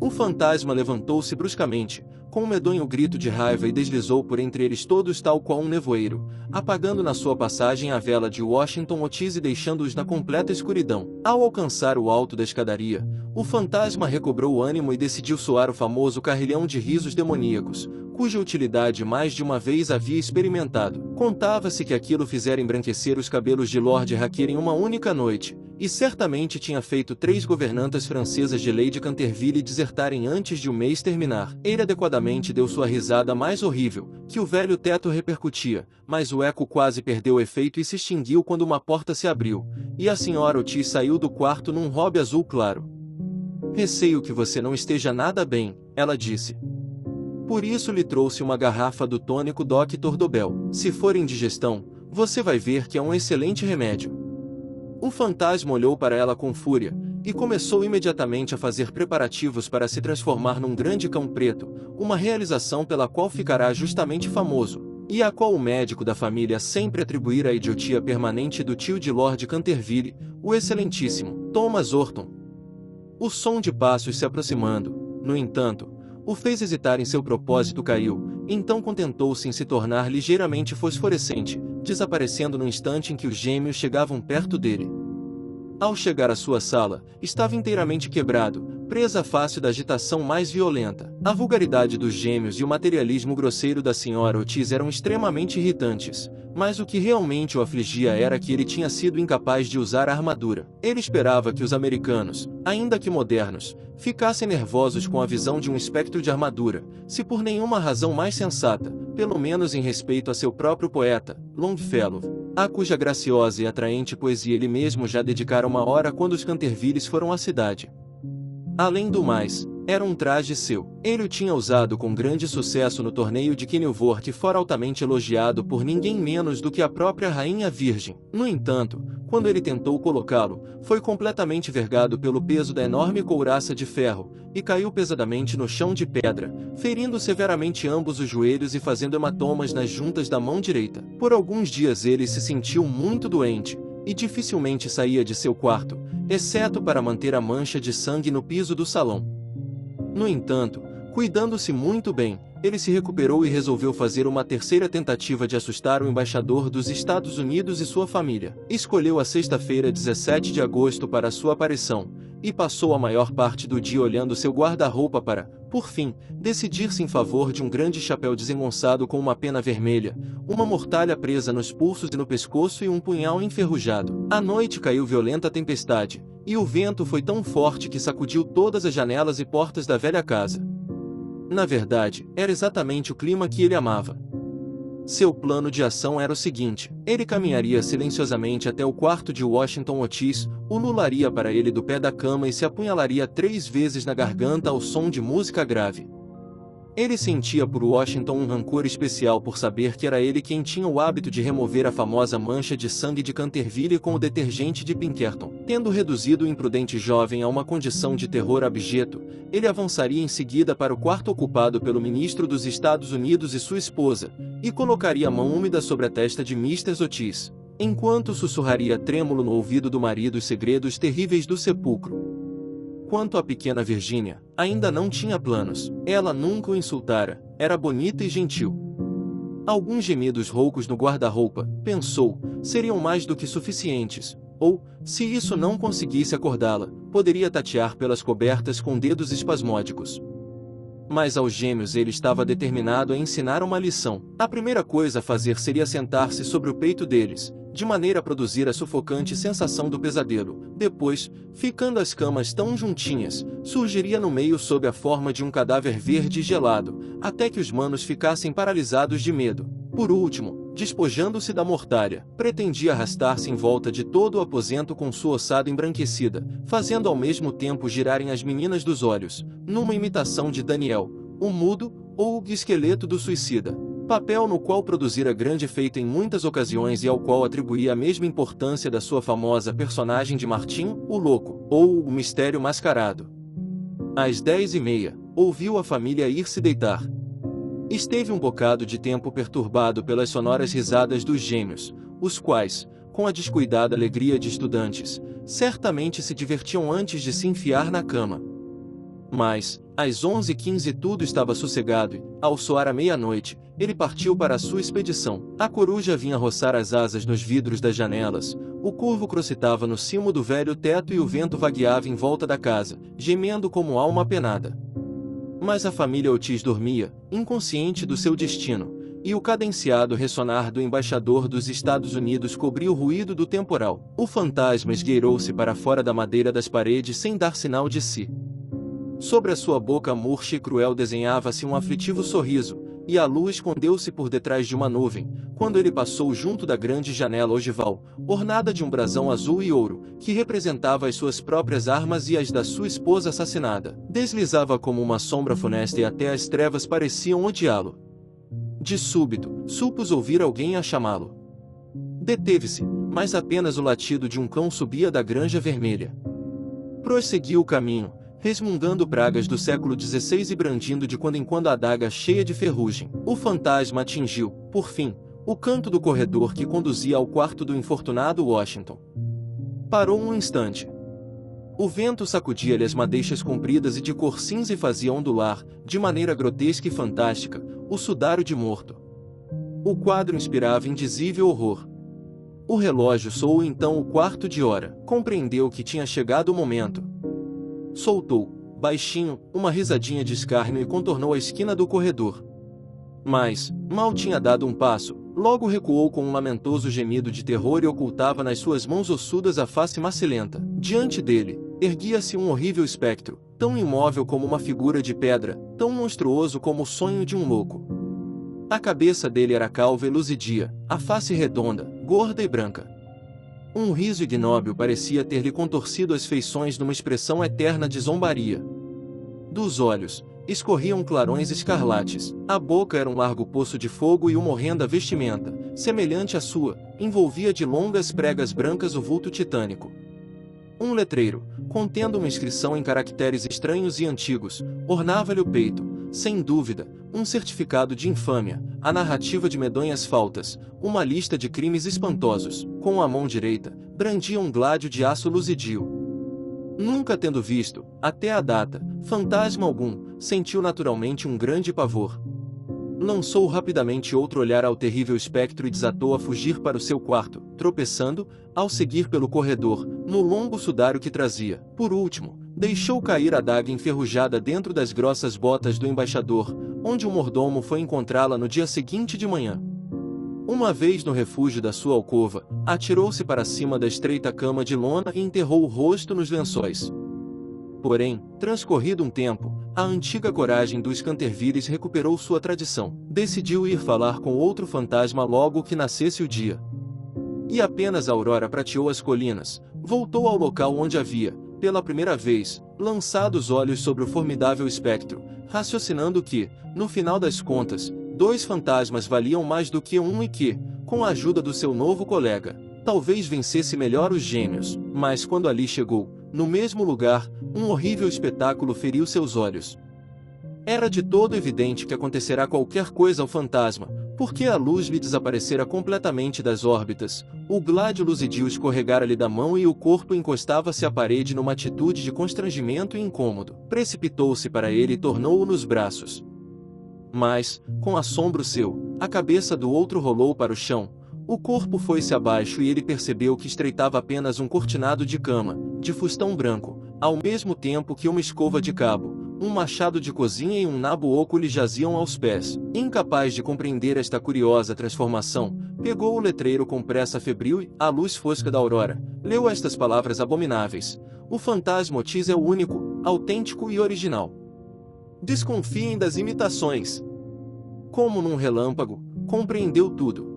O fantasma levantou-se bruscamente, com um medonho grito de raiva e deslizou por entre eles todos tal qual um nevoeiro, apagando na sua passagem a vela de Washington Otis e deixando-os na completa escuridão. Ao alcançar o alto da escadaria, o fantasma recobrou o ânimo e decidiu soar o famoso carrilhão de risos demoníacos, cuja utilidade mais de uma vez havia experimentado. Contava-se que aquilo fizera embranquecer os cabelos de Lord Raquer em uma única noite, e certamente tinha feito 3 governantas francesas de Lady Canterville desertarem antes de o mês terminar. Ele adequadamente deu sua risada mais horrível, que o velho teto repercutia, mas o eco quase perdeu o efeito e se extinguiu quando uma porta se abriu, e a senhora Otis saiu do quarto num robe azul claro. "Receio que você não esteja nada bem", ela disse. "Por isso lhe trouxe uma garrafa do tônico Dr. Dobell. Se for indigestão, você vai ver que é um excelente remédio." O fantasma olhou para ela com fúria, e começou imediatamente a fazer preparativos para se transformar num grande cão preto, uma realização pela qual ficará justamente famoso, e a qual o médico da família sempre atribuíra a idiotia permanente do tio de Lord Canterville, o excelentíssimo Thomas Orton. O som de passos se aproximando, no entanto, o fez hesitar em seu propósito. Caiu, então contentou-se em se tornar ligeiramente fosforescente, desaparecendo no instante em que os gêmeos chegavam perto dele. Ao chegar à sua sala, estava inteiramente quebrado, presa fácil da agitação mais violenta. A vulgaridade dos gêmeos e o materialismo grosseiro da senhora Otis eram extremamente irritantes, mas o que realmente o afligia era que ele tinha sido incapaz de usar a armadura. Ele esperava que os americanos, ainda que modernos, ficassem nervosos com a visão de um espectro de armadura, se por nenhuma razão mais sensata, pelo menos em respeito a seu próprio poeta, Longfellow, a cuja graciosa e atraente poesia ele mesmo já dedicara uma hora quando os Cantervilles foram à cidade. Além do mais, era um traje seu. Ele o tinha usado com grande sucesso no torneio de Kenilworth e fora altamente elogiado por ninguém menos do que a própria Rainha Virgem. No entanto, quando ele tentou colocá-lo, foi completamente vergado pelo peso da enorme couraça de ferro, e caiu pesadamente no chão de pedra, ferindo severamente ambos os joelhos e fazendo hematomas nas juntas da mão direita. Por alguns dias ele se sentiu muito doente, e dificilmente saía de seu quarto, exceto para manter a mancha de sangue no piso do salão. No entanto, cuidando-se muito bem, ele se recuperou e resolveu fazer uma terceira tentativa de assustar o embaixador dos Estados Unidos e sua família. Escolheu a sexta-feira 17 de agosto para sua aparição, e passou a maior parte do dia olhando seu guarda-roupa para, por fim, decidir-se em favor de um grande chapéu desengonçado com uma pena vermelha, uma mortalha presa nos pulsos e no pescoço e um punhal enferrujado. À noite caiu violenta tempestade, e o vento foi tão forte que sacudiu todas as janelas e portas da velha casa. Na verdade, era exatamente o clima que ele amava. Seu plano de ação era o seguinte: ele caminharia silenciosamente até o quarto de Washington Otis, o nularia para ele do pé da cama e se apunhalaria 3 vezes na garganta ao som de música grave. Ele sentia por Washington um rancor especial por saber que era ele quem tinha o hábito de remover a famosa mancha de sangue de Canterville com o detergente de Pinkerton. Tendo reduzido o imprudente jovem a uma condição de terror abjeto, ele avançaria em seguida para o quarto ocupado pelo ministro dos Estados Unidos e sua esposa, e colocaria a mão úmida sobre a testa de Mr. Otis, enquanto sussurraria trêmulo no ouvido do marido os segredos terríveis do sepulcro. Quanto à pequena Virginia, ainda não tinha planos. Ela nunca o insultara, era bonita e gentil. Alguns gemidos roucos no guarda-roupa, pensou, seriam mais do que suficientes, ou, se isso não conseguisse acordá-la, poderia tatear pelas cobertas com dedos espasmódicos. Mas aos gêmeos ele estava determinado a ensinar uma lição. A primeira coisa a fazer seria sentar-se sobre o peito deles, de maneira a produzir a sufocante sensação do pesadelo. Depois, ficando as camas tão juntinhas, surgiria no meio sob a forma de um cadáver verde e gelado, até que os manos ficassem paralisados de medo. Por último, despojando-se da mortalha, pretendia arrastar-se em volta de todo o aposento com sua ossada embranquecida, fazendo ao mesmo tempo girarem as meninas dos olhos, numa imitação de Daniel, o mudo, ou o esqueleto do suicida. Papel no qual produzira grande efeito em muitas ocasiões e ao qual atribuía a mesma importância da sua famosa personagem de Martim, o Louco, ou o Mistério Mascarado. Às 10h30, ouviu a família ir se deitar. Esteve um bocado de tempo perturbado pelas sonoras risadas dos gêmeos, os quais, com a descuidada alegria de estudantes, certamente se divertiam antes de se enfiar na cama. Mas, às 11h15 tudo estava sossegado e, ao soar a meia-noite, ele partiu para a sua expedição. A coruja vinha roçar as asas nos vidros das janelas, o corvo crocitava no cimo do velho teto e o vento vagueava em volta da casa, gemendo como alma penada. Mas a família Otis dormia, inconsciente do seu destino, e o cadenciado ressonar do embaixador dos Estados Unidos cobriu o ruído do temporal. O fantasma esgueirou-se para fora da madeira das paredes sem dar sinal de si. Sobre a sua boca murcha e cruel desenhava-se um aflitivo sorriso, e a lua escondeu-se por detrás de uma nuvem, quando ele passou junto da grande janela ogival, ornada de um brasão azul e ouro, que representava as suas próprias armas e as da sua esposa assassinada. Deslizava como uma sombra funesta e até as trevas pareciam odiá-lo. De súbito, supôs ouvir alguém a chamá-lo. Deteve-se, mas apenas o latido de um cão subia da Granja Vermelha. Prosseguiu o caminho, resmungando pragas do século XVI e brandindo de quando em quando a adaga cheia de ferrugem. O fantasma atingiu, por fim, o canto do corredor que conduzia ao quarto do infortunado Washington. Parou um instante. O vento sacudia-lhe as madeixas compridas e de cor cinza e fazia ondular, de maneira grotesca e fantástica, o sudário de morto. O quadro inspirava indizível horror. O relógio soou então o quarto de hora. Compreendeu que tinha chegado o momento. Soltou, baixinho, uma risadinha de escárnio e contornou a esquina do corredor. Mas, mal tinha dado um passo, logo recuou com um lamentoso gemido de terror e ocultava nas suas mãos ossudas a face macilenta. Diante dele, erguia-se um horrível espectro, tão imóvel como uma figura de pedra, tão monstruoso como o sonho de um louco. A cabeça dele era calva e luzidia, a face redonda, gorda e branca. Um riso ignóbil parecia ter-lhe contorcido as feições numa expressão eterna de zombaria. Dos olhos, escorriam clarões escarlates, a boca era um largo poço de fogo e uma horrenda vestimenta, semelhante à sua, envolvia de longas pregas brancas o vulto titânico. Um letreiro, contendo uma inscrição em caracteres estranhos e antigos, ornava-lhe o peito, sem dúvida, um certificado de infâmia, a narrativa de medonhas faltas, uma lista de crimes espantosos. Com a mão direita, brandia um gládio de aço luzidio. Nunca tendo visto, até a data, fantasma algum, sentiu naturalmente um grande pavor. Lançou rapidamente outro olhar ao terrível espectro e desatou a fugir para o seu quarto, tropeçando, ao seguir pelo corredor, no longo sudário que trazia. Por último, deixou cair a adaga enferrujada dentro das grossas botas do embaixador, onde o mordomo foi encontrá-la no dia seguinte de manhã. Uma vez no refúgio da sua alcova, atirou-se para cima da estreita cama de lona e enterrou o rosto nos lençóis. Porém, transcorrido um tempo, a antiga coragem dos Cantervilles recuperou sua tradição. Decidiu ir falar com outro fantasma logo que nascesse o dia. E apenas a aurora prateou as colinas, voltou ao local onde havia, pela primeira vez, lançado os olhos sobre o formidável espectro, raciocinando que, no final das contas, 2 fantasmas valiam mais do que um e que, com a ajuda do seu novo colega, talvez vencesse melhor os gêmeos. Mas quando ali chegou, no mesmo lugar, um horrível espetáculo feriu seus olhos. Era de todo evidente que acontecerá qualquer coisa ao fantasma, porque a luz lhe desaparecera completamente das órbitas, o gládio luzidio escorregara-lhe da mão e o corpo encostava-se à parede numa atitude de constrangimento e incômodo. Precipitou-se para ele e tornou-o nos braços. Mas, com assombro seu, a cabeça do outro rolou para o chão, o corpo foi-se abaixo e ele percebeu que estreitava apenas um cortinado de cama, de fustão branco, ao mesmo tempo que uma escova de cabo, um machado de cozinha e um nabo oco lhe jaziam aos pés. Incapaz de compreender esta curiosa transformação, pegou o letreiro com pressa febril e, à luz fosca da aurora, leu estas palavras abomináveis: o fantasma Otis é o único, autêntico e original. Desconfiem das imitações. Como num relâmpago, compreendeu tudo.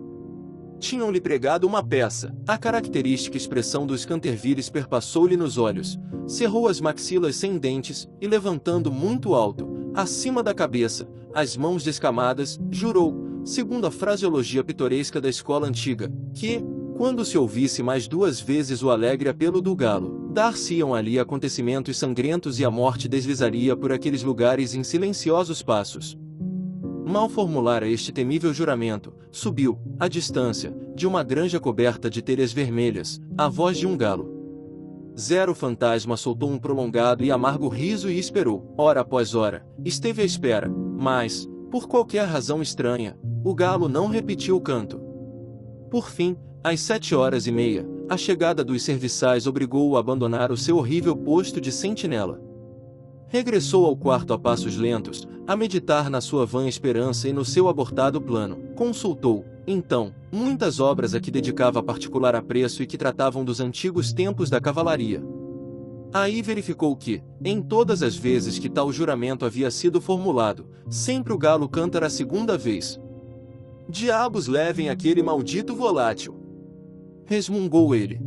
Tinham-lhe pregado uma peça. A característica expressão dos Cantervilles perpassou-lhe nos olhos, cerrou as maxilas sem dentes e, levantando muito alto, acima da cabeça, as mãos descamadas, jurou, segundo a fraseologia pitoresca da escola antiga, que, quando se ouvisse mais 2 vezes o alegre apelo do galo, dar-se-iam ali acontecimentos sangrentos e a morte deslizaria por aqueles lugares em silenciosos passos. Mal formulara este temível juramento, subiu, à distância, de uma granja coberta de telhas vermelhas, a voz de um galo. Zero fantasma soltou um prolongado e amargo riso e esperou, hora após hora, esteve à espera, mas, por qualquer razão estranha, o galo não repetiu o canto. Por fim, às 7h30, a chegada dos serviçais obrigou-o a abandonar o seu horrível posto de sentinela. Regressou ao quarto a passos lentos, a meditar na sua vã esperança e no seu abortado plano. Consultou, então, muitas obras a que dedicava particular apreço e que tratavam dos antigos tempos da cavalaria. Aí verificou que, em todas as vezes que tal juramento havia sido formulado, sempre o galo cântara a segunda vez. Diabos levem aquele maldito volátil! Resmungou ele.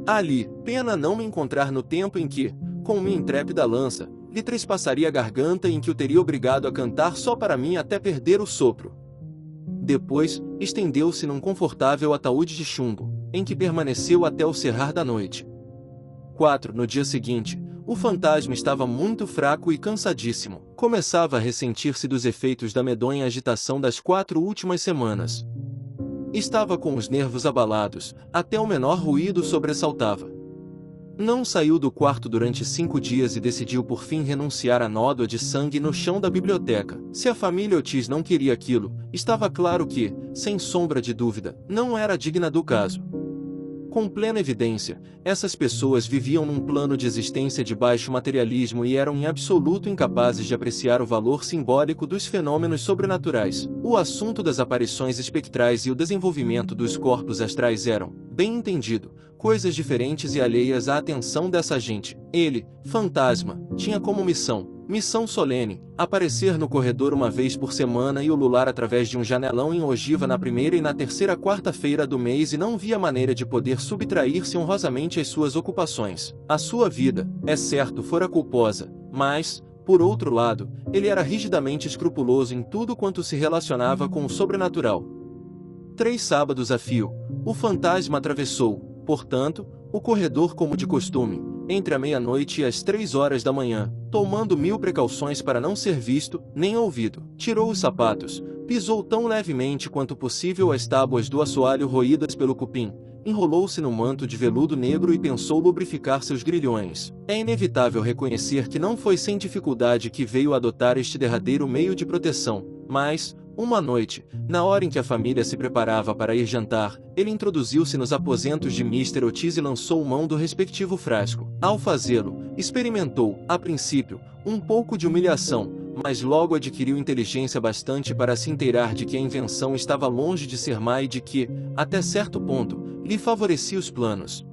Ali, pena não me encontrar no tempo em que, com minha intrépida lança, lhe trespassaria a garganta e em que o teria obrigado a cantar só para mim até perder o sopro. Depois, estendeu-se num confortável ataúde de chumbo, em que permaneceu até o cerrar da noite. 4. No dia seguinte, o fantasma estava muito fraco e cansadíssimo. Começava a ressentir-se dos efeitos da medonha agitação das 4 últimas semanas. Estava com os nervos abalados, até o menor ruído sobressaltava. Não saiu do quarto durante 5 dias e decidiu por fim renunciar à nódoa de sangue no chão da biblioteca. Se a família Otis não queria aquilo, estava claro que, sem sombra de dúvida, não era digna do caso. Com plena evidência, essas pessoas viviam num plano de existência de baixo materialismo e eram em absoluto incapazes de apreciar o valor simbólico dos fenômenos sobrenaturais. O assunto das aparições espectrais e o desenvolvimento dos corpos astrais eram, bem entendido, coisas diferentes e alheias à atenção dessa gente. Ele, fantasma, tinha como missão solene, aparecer no corredor uma vez por semana e ulular através de um janelão em ogiva na primeira e na terceira quarta-feira do mês e não via maneira de poder subtrair-se honrosamente às suas ocupações. A sua vida, é certo, fora culposa, mas, por outro lado, ele era rigidamente escrupuloso em tudo quanto se relacionava com o sobrenatural. 3 sábados a fio, o fantasma atravessou, portanto, o corredor como de costume, entre a meia-noite e as 3 horas da manhã, tomando 1000 precauções para não ser visto, nem ouvido. Tirou os sapatos, pisou tão levemente quanto possível as tábuas do assoalho roídas pelo cupim, enrolou-se no manto de veludo negro e pensou lubrificar seus grilhões. É inevitável reconhecer que não foi sem dificuldade que veio adotar este derradeiro meio de proteção, mas, uma noite, na hora em que a família se preparava para ir jantar, ele introduziu-se nos aposentos de Mr. Otis e lançou mão do respectivo frasco. Ao fazê-lo, experimentou, a princípio, um pouco de humilhação, mas logo adquiriu inteligência bastante para se inteirar de que a invenção estava longe de ser má e de que, até certo ponto, lhe favorecia os planos.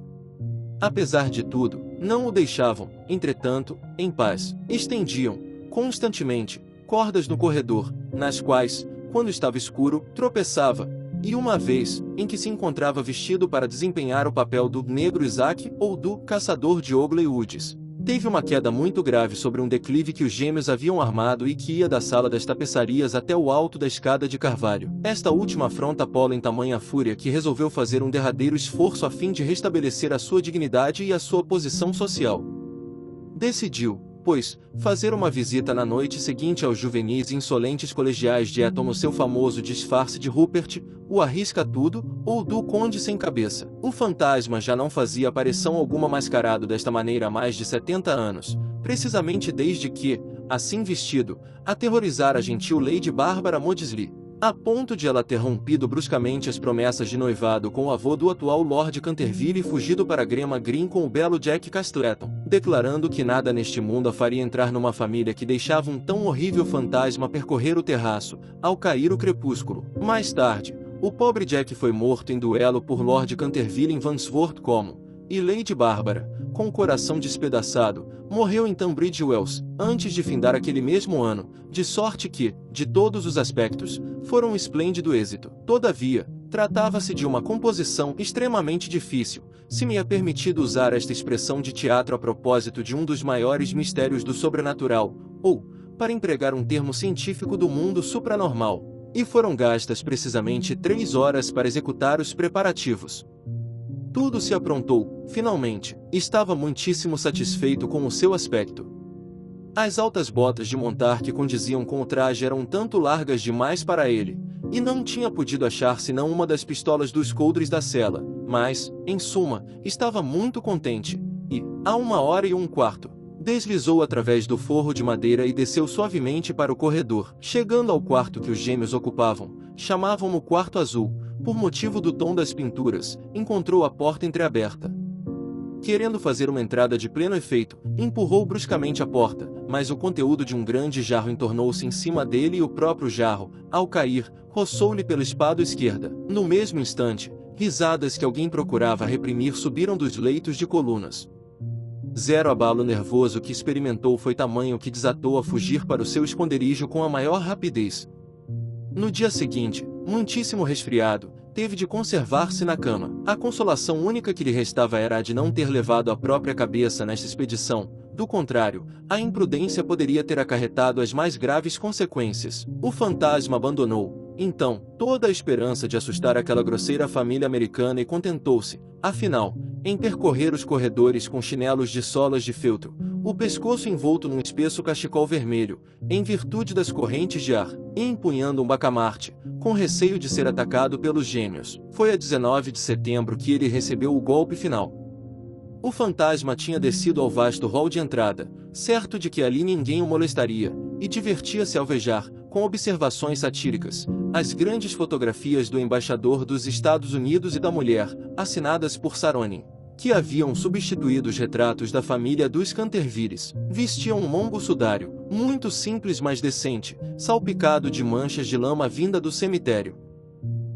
Apesar de tudo, não o deixavam, entretanto, em paz. Estendiam, constantemente, cordas no corredor, nas quais, quando estava escuro, tropeçava, e uma vez, em que se encontrava vestido para desempenhar o papel do Negro Isaac ou do Caçador de Ogley Woods, teve uma queda muito grave sobre um declive que os gêmeos haviam armado e que ia da sala das tapeçarias até o alto da escada de carvalho. Esta última afronta Paula em tamanha fúria que resolveu fazer um derradeiro esforço a fim de restabelecer a sua dignidade e a sua posição social. Decidiu, pois, fazer uma visita na noite seguinte aos juvenis e insolentes colegiais de Eton no seu famoso disfarce de Rupert, o arrisca-tudo, ou do Conde Sem Cabeça. O fantasma já não fazia aparição alguma mascarado desta maneira há mais de 70 anos, precisamente desde que, assim vestido, aterrorizara a gentil Lady Bárbara Maudsley, a ponto de ela ter rompido bruscamente as promessas de noivado com o avô do atual Lord Canterville e fugido para Grema Green com o belo Jack Castleton, declarando que nada neste mundo a faria entrar numa família que deixava um tão horrível fantasma percorrer o terraço, ao cair o crepúsculo. Mais tarde, o pobre Jack foi morto em duelo por Lord Canterville em Wandsworth Common, e Lady Bárbara, com o coração despedaçado, morreu em Tunbridge Wells, antes de findar aquele mesmo ano, de sorte que, de todos os aspectos, foram um esplêndido êxito. Todavia, tratava-se de uma composição extremamente difícil, se me é permitido usar esta expressão de teatro a propósito de um dos maiores mistérios do sobrenatural, ou, para empregar um termo científico do mundo supranormal. e foram gastas precisamente 3 horas para executar os preparativos. Tudo se aprontou, finalmente. Estava muitíssimo satisfeito com o seu aspecto. As altas botas de montar que condiziam com o traje eram um tanto largas demais para ele, e não tinha podido achar senão uma das pistolas dos coldres da cela, mas, em suma, estava muito contente, e, a 1h15, deslizou através do forro de madeira e desceu suavemente para o corredor. Chegando ao quarto que os gêmeos ocupavam, chamavam-no quarto azul, por motivo do tom das pinturas, encontrou a porta entreaberta. Querendo fazer uma entrada de pleno efeito, empurrou bruscamente a porta, mas o conteúdo de um grande jarro entornou-se em cima dele e o próprio jarro, ao cair, roçou-lhe pela espádua esquerda. No mesmo instante, risadas que alguém procurava reprimir subiram dos leitos de colunas. Zero abalo nervoso que experimentou foi tamanho que desatou a fugir para o seu esconderijo com a maior rapidez. No dia seguinte, muitíssimo resfriado, teve de conservar-se na cama. A consolação única que lhe restava era a de não ter levado a própria cabeça nesta expedição. Do contrário, a imprudência poderia ter acarretado as mais graves consequências. O fantasma abandonou, então, toda a esperança de assustar aquela grosseira família americana e contentou-se, afinal, em percorrer os corredores com chinelos de solas de feltro, o pescoço envolto num espesso cachecol vermelho, em virtude das correntes de ar, e empunhando um bacamarte, com receio de ser atacado pelos gêmeos. Foi a 19 de setembro que ele recebeu o golpe final. O fantasma tinha descido ao vasto hall de entrada, certo de que ali ninguém o molestaria, e divertia-se ao alvejar, com observações satíricas, as grandes fotografias do embaixador dos Estados Unidos e da mulher, assinadas por Saronin, que haviam substituído os retratos da família dos Cantervilles. Vestiam um mongo sudário, muito simples mas decente, salpicado de manchas de lama vinda do cemitério.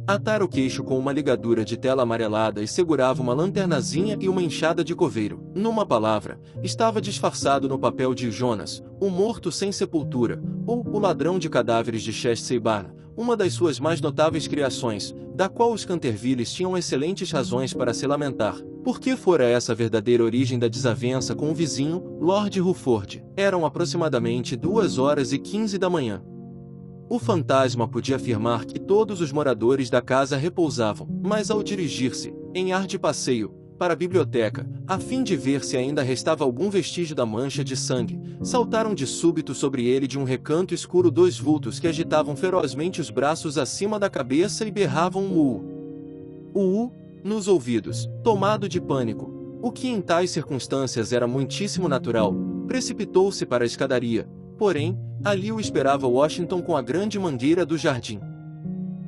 Atara o queixo com uma ligadura de tela amarelada e segurava uma lanternazinha e uma enxada de coveiro. Numa palavra, estava disfarçado no papel de Jonas, o morto sem sepultura, ou o ladrão de cadáveres de Chelsea Barn, uma das suas mais notáveis criações, da qual os Cantervilles tinham excelentes razões para se lamentar, porque fora essa a verdadeira origem da desavença com o vizinho, Lord Rufford. Eram aproximadamente 2h15 da manhã. O fantasma podia afirmar que todos os moradores da casa repousavam, mas ao dirigir-se, em ar de passeio, para a biblioteca, a fim de ver se ainda restava algum vestígio da mancha de sangue, saltaram de súbito sobre ele de um recanto escuro 2 vultos que agitavam ferozmente os braços acima da cabeça e berravam u nos ouvidos. Tomado de pânico, o que em tais circunstâncias era muitíssimo natural, precipitou-se para a escadaria, porém, ali o esperava Washington com a grande mangueira do jardim.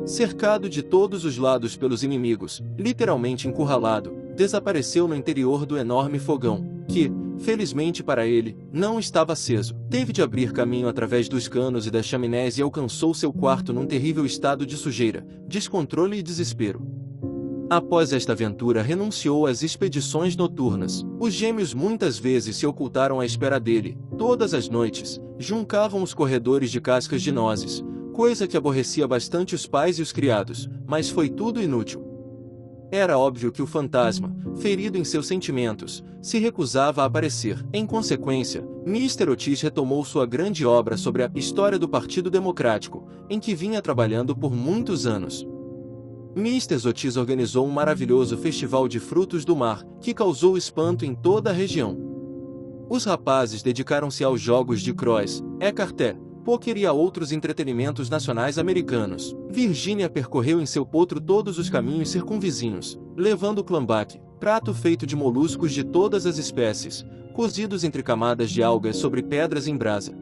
Cercado de todos os lados pelos inimigos, literalmente encurralado, desapareceu no interior do enorme fogão, que, felizmente para ele, não estava aceso. Teve de abrir caminho através dos canos e das chaminés e alcançou seu quarto num terrível estado de sujeira, descontrole e desespero. Após esta aventura renunciou às expedições noturnas. Os gêmeos muitas vezes se ocultaram à espera dele. Todas as noites, juncavam os corredores de cascas de nozes, coisa que aborrecia bastante os pais e os criados, mas foi tudo inútil. Era óbvio que o fantasma, ferido em seus sentimentos, se recusava a aparecer. Em consequência, Mr. Otis retomou sua grande obra sobre a História do Partido Democrático, em que vinha trabalhando por muitos anos. Mr. Otis organizou um maravilhoso festival de frutos do mar, que causou espanto em toda a região. Os rapazes dedicaram-se aos jogos de cross, écarté, pôquer e a outros entretenimentos nacionais americanos. Virginia percorreu em seu potro todos os caminhos circunvizinhos, levando clambaque, prato feito de moluscos de todas as espécies, cozidos entre camadas de algas sobre pedras em brasa.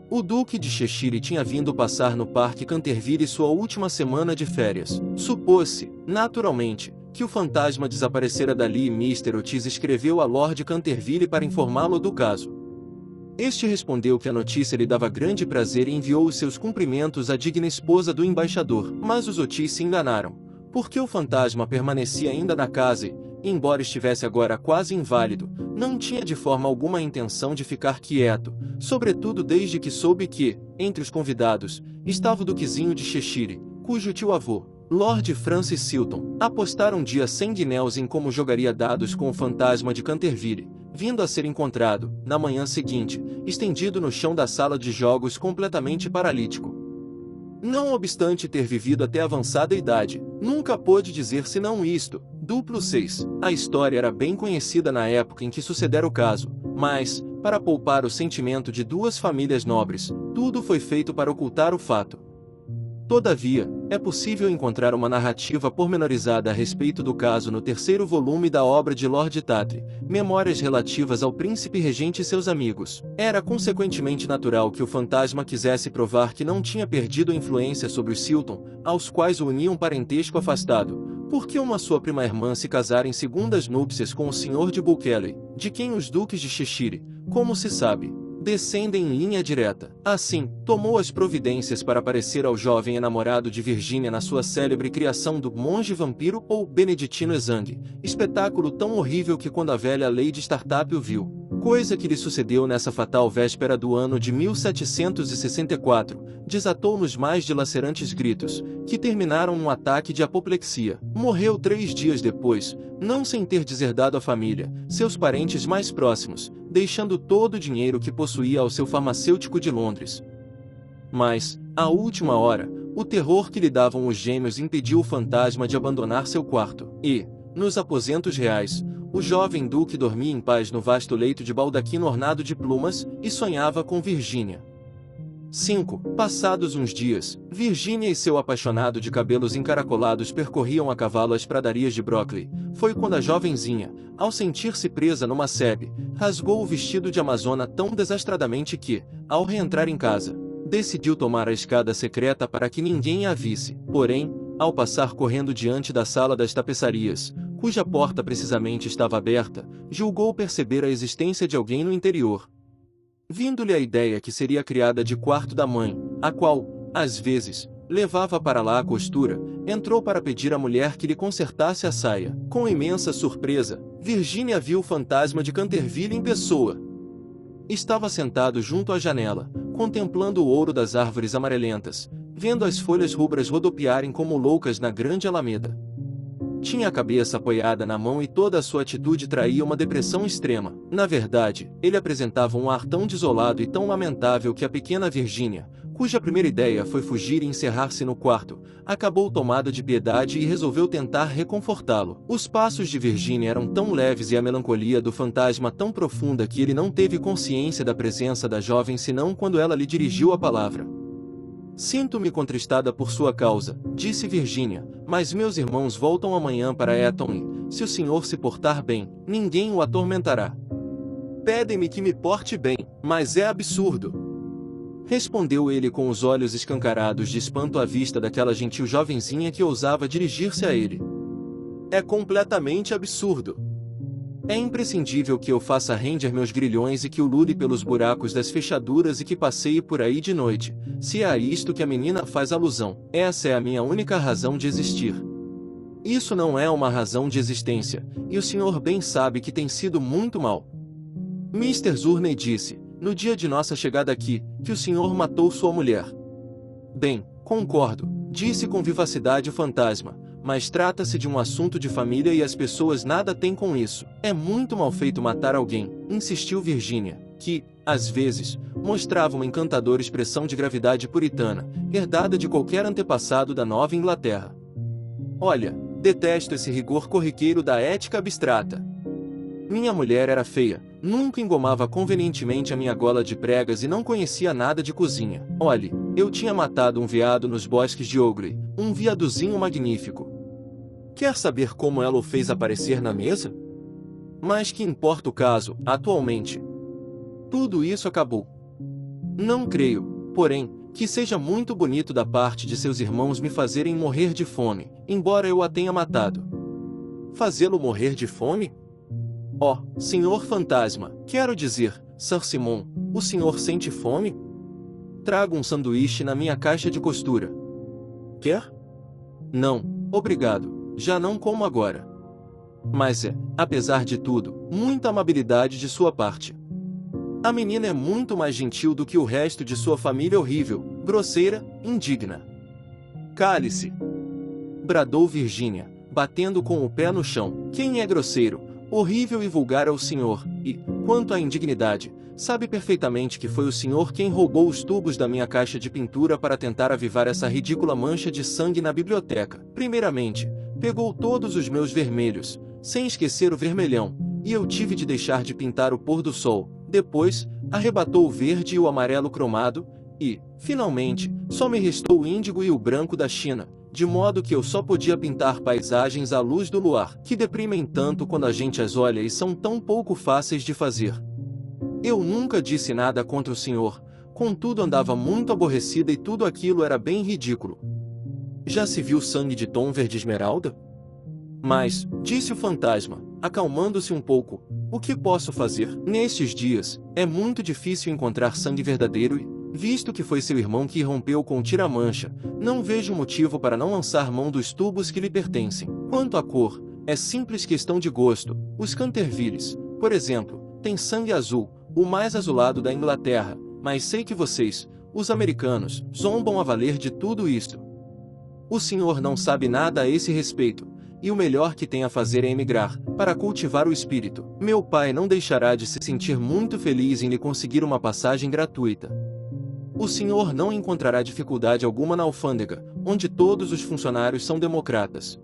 O Duque de Cheshire tinha vindo passar no Parque Canterville sua última semana de férias. Supôs-se, naturalmente, que o fantasma desaparecera dali e Mr. Otis escreveu a Lord Canterville para informá-lo do caso. Este respondeu que a notícia lhe dava grande prazer e enviou os seus cumprimentos à digna esposa do embaixador. Mas os Otis se enganaram, porque o fantasma permanecia ainda na casa e, embora estivesse agora quase inválido, não tinha de forma alguma a intenção de ficar quieto, sobretudo desde que soube que, entre os convidados, estava o duquezinho de Cheshire, cujo tio-avô, Lord Francis Silton, apostara um dia 100 guinéus em como jogaria dados com o fantasma de Canterville, vindo a ser encontrado, na manhã seguinte, estendido no chão da sala de jogos completamente paralítico. Não obstante ter vivido até avançada idade, nunca pôde dizer senão isto. Duplo 6. A história era bem conhecida na época em que sucedera o caso, mas, para poupar o sentimento de duas famílias nobres, tudo foi feito para ocultar o fato. Todavia, é possível encontrar uma narrativa pormenorizada a respeito do caso no terceiro volume da obra de Lord Tatry, Memórias relativas ao príncipe regente e seus amigos. Era consequentemente natural que o fantasma quisesse provar que não tinha perdido a influência sobre os Silton, aos quais o unia um parentesco afastado, porque uma sua prima-irmã se casara em segundas núpcias com o Sr. de Bulkeley, de quem os duques de Cheshire, como se sabe, descendem em linha direta. Assim, tomou as providências para aparecer ao jovem enamorado de Virginia na sua célebre criação do monge vampiro ou beneditino exangue, espetáculo tão horrível que quando a velha Lady Startup o viu, coisa que lhe sucedeu nessa fatal véspera do ano de 1764, desatou nos mais dilacerantes gritos, que terminaram num ataque de apoplexia. Morreu 3 dias depois, não sem ter deserdado a família, seus parentes mais próximos, deixando todo o dinheiro que possuía ao seu farmacêutico de Londres. Mas, à última hora, o terror que lhe davam os gêmeos impediu o fantasma de abandonar seu quarto, e, nos aposentos reais, o jovem duque dormia em paz no vasto leito de baldaquino ornado de plumas, e sonhava com Virginia. 5. Passados uns dias, Virginia e seu apaixonado de cabelos encaracolados percorriam a cavalo as pradarias de Brockley. Foi quando a jovenzinha, ao sentir-se presa numa sebe, rasgou o vestido de amazona tão desastradamente que, ao reentrar em casa, decidiu tomar a escada secreta para que ninguém a visse. Porém, ao passar correndo diante da sala das tapeçarias, cuja porta precisamente estava aberta, julgou perceber a existência de alguém no interior. Vindo-lhe a ideia que seria a criada de quarto da mãe, a qual, às vezes, levava para lá a costura, entrou para pedir à mulher que lhe consertasse a saia. Com imensa surpresa, Virginia viu o fantasma de Canterville em pessoa. Estava sentado junto à janela, contemplando o ouro das árvores amarelentas, vendo as folhas rubras rodopiarem como loucas na grande alameda. Tinha a cabeça apoiada na mão e toda a sua atitude traía uma depressão extrema. Na verdade, ele apresentava um ar tão desolado e tão lamentável que a pequena Virginia, cuja primeira ideia foi fugir e encerrar-se no quarto, acabou tomada de piedade e resolveu tentar reconfortá-lo. Os passos de Virginia eram tão leves e a melancolia do fantasma tão profunda que ele não teve consciência da presença da jovem senão quando ela lhe dirigiu a palavra. Sinto-me contristada por sua causa, disse Virginia, mas meus irmãos voltam amanhã para Eton e, se o senhor se portar bem, ninguém o atormentará. Pedem-me que me porte bem, mas é absurdo. Respondeu ele com os olhos escancarados de espanto à vista daquela gentil jovenzinha que ousava dirigir-se a ele. É completamente absurdo. É imprescindível que eu faça render meus grilhões e que o lure pelos buracos das fechaduras e que passeie por aí de noite, se é a isto que a menina faz alusão. Essa é a minha única razão de existir. Isso não é uma razão de existência, e o senhor bem sabe que tem sido muito mal. Mr. Zurney disse, no dia de nossa chegada aqui, que o senhor matou sua mulher. Bem, concordo, disse com vivacidade o fantasma. Mas trata-se de um assunto de família e as pessoas nada têm com isso. É muito mal feito matar alguém, insistiu Virginia, que, às vezes, mostrava uma encantadora expressão de gravidade puritana, herdada de qualquer antepassado da Nova Inglaterra. Olha, detesto esse rigor corriqueiro da ética abstrata. Minha mulher era feia, nunca engomava convenientemente a minha gola de pregas e não conhecia nada de cozinha. Olhe, eu tinha matado um veado nos bosques de Ogley, um veadozinho magnífico. Quer saber como ela o fez aparecer na mesa? Mas que importa o caso, atualmente? Tudo isso acabou. Não creio, porém, que seja muito bonito da parte de seus irmãos me fazerem morrer de fome, embora eu a tenha matado. Fazê-lo morrer de fome? Oh, senhor fantasma, quero dizer, Sir Simon, o senhor sente fome? Traga um sanduíche na minha caixa de costura. Quer? Não, obrigado, já não como agora. Mas é, apesar de tudo, muita amabilidade de sua parte. A menina é muito mais gentil do que o resto de sua família horrível, grosseira, indigna. Cale-se! Bradou Virginia, batendo com o pé no chão. Quem é grosseiro, horrível e vulgar é o senhor, e, quanto à indignidade, sabe perfeitamente que foi o senhor quem roubou os tubos da minha caixa de pintura para tentar avivar essa ridícula mancha de sangue na biblioteca. Primeiramente, pegou todos os meus vermelhos, sem esquecer o vermelhão, e eu tive de deixar de pintar o pôr do sol. Depois, arrebatou o verde e o amarelo cromado, e, finalmente, só me restou o índigo e o branco da China, de modo que eu só podia pintar paisagens à luz do luar, que deprimem tanto quando a gente as olha e são tão pouco fáceis de fazer. Eu nunca disse nada contra o senhor, contudo andava muito aborrecida e tudo aquilo era bem ridículo. Já se viu sangue de tom verde esmeralda? Mas, disse o fantasma, acalmando-se um pouco, o que posso fazer? Nestes dias, é muito difícil encontrar sangue verdadeiro e, visto que foi seu irmão que rompeu com o tira-mancha, não vejo motivo para não lançar mão dos tubos que lhe pertencem. Quanto à cor, é simples questão de gosto. Os Cantervilles, por exemplo, têm sangue azul, o mais azulado da Inglaterra, mas sei que vocês, os americanos, zombam a valer de tudo isto. O senhor não sabe nada a esse respeito, e o melhor que tem a fazer é emigrar, para cultivar o espírito. Meu pai não deixará de se sentir muito feliz em lhe conseguir uma passagem gratuita. O senhor não encontrará dificuldade alguma na alfândega, onde todos os funcionários são democratas.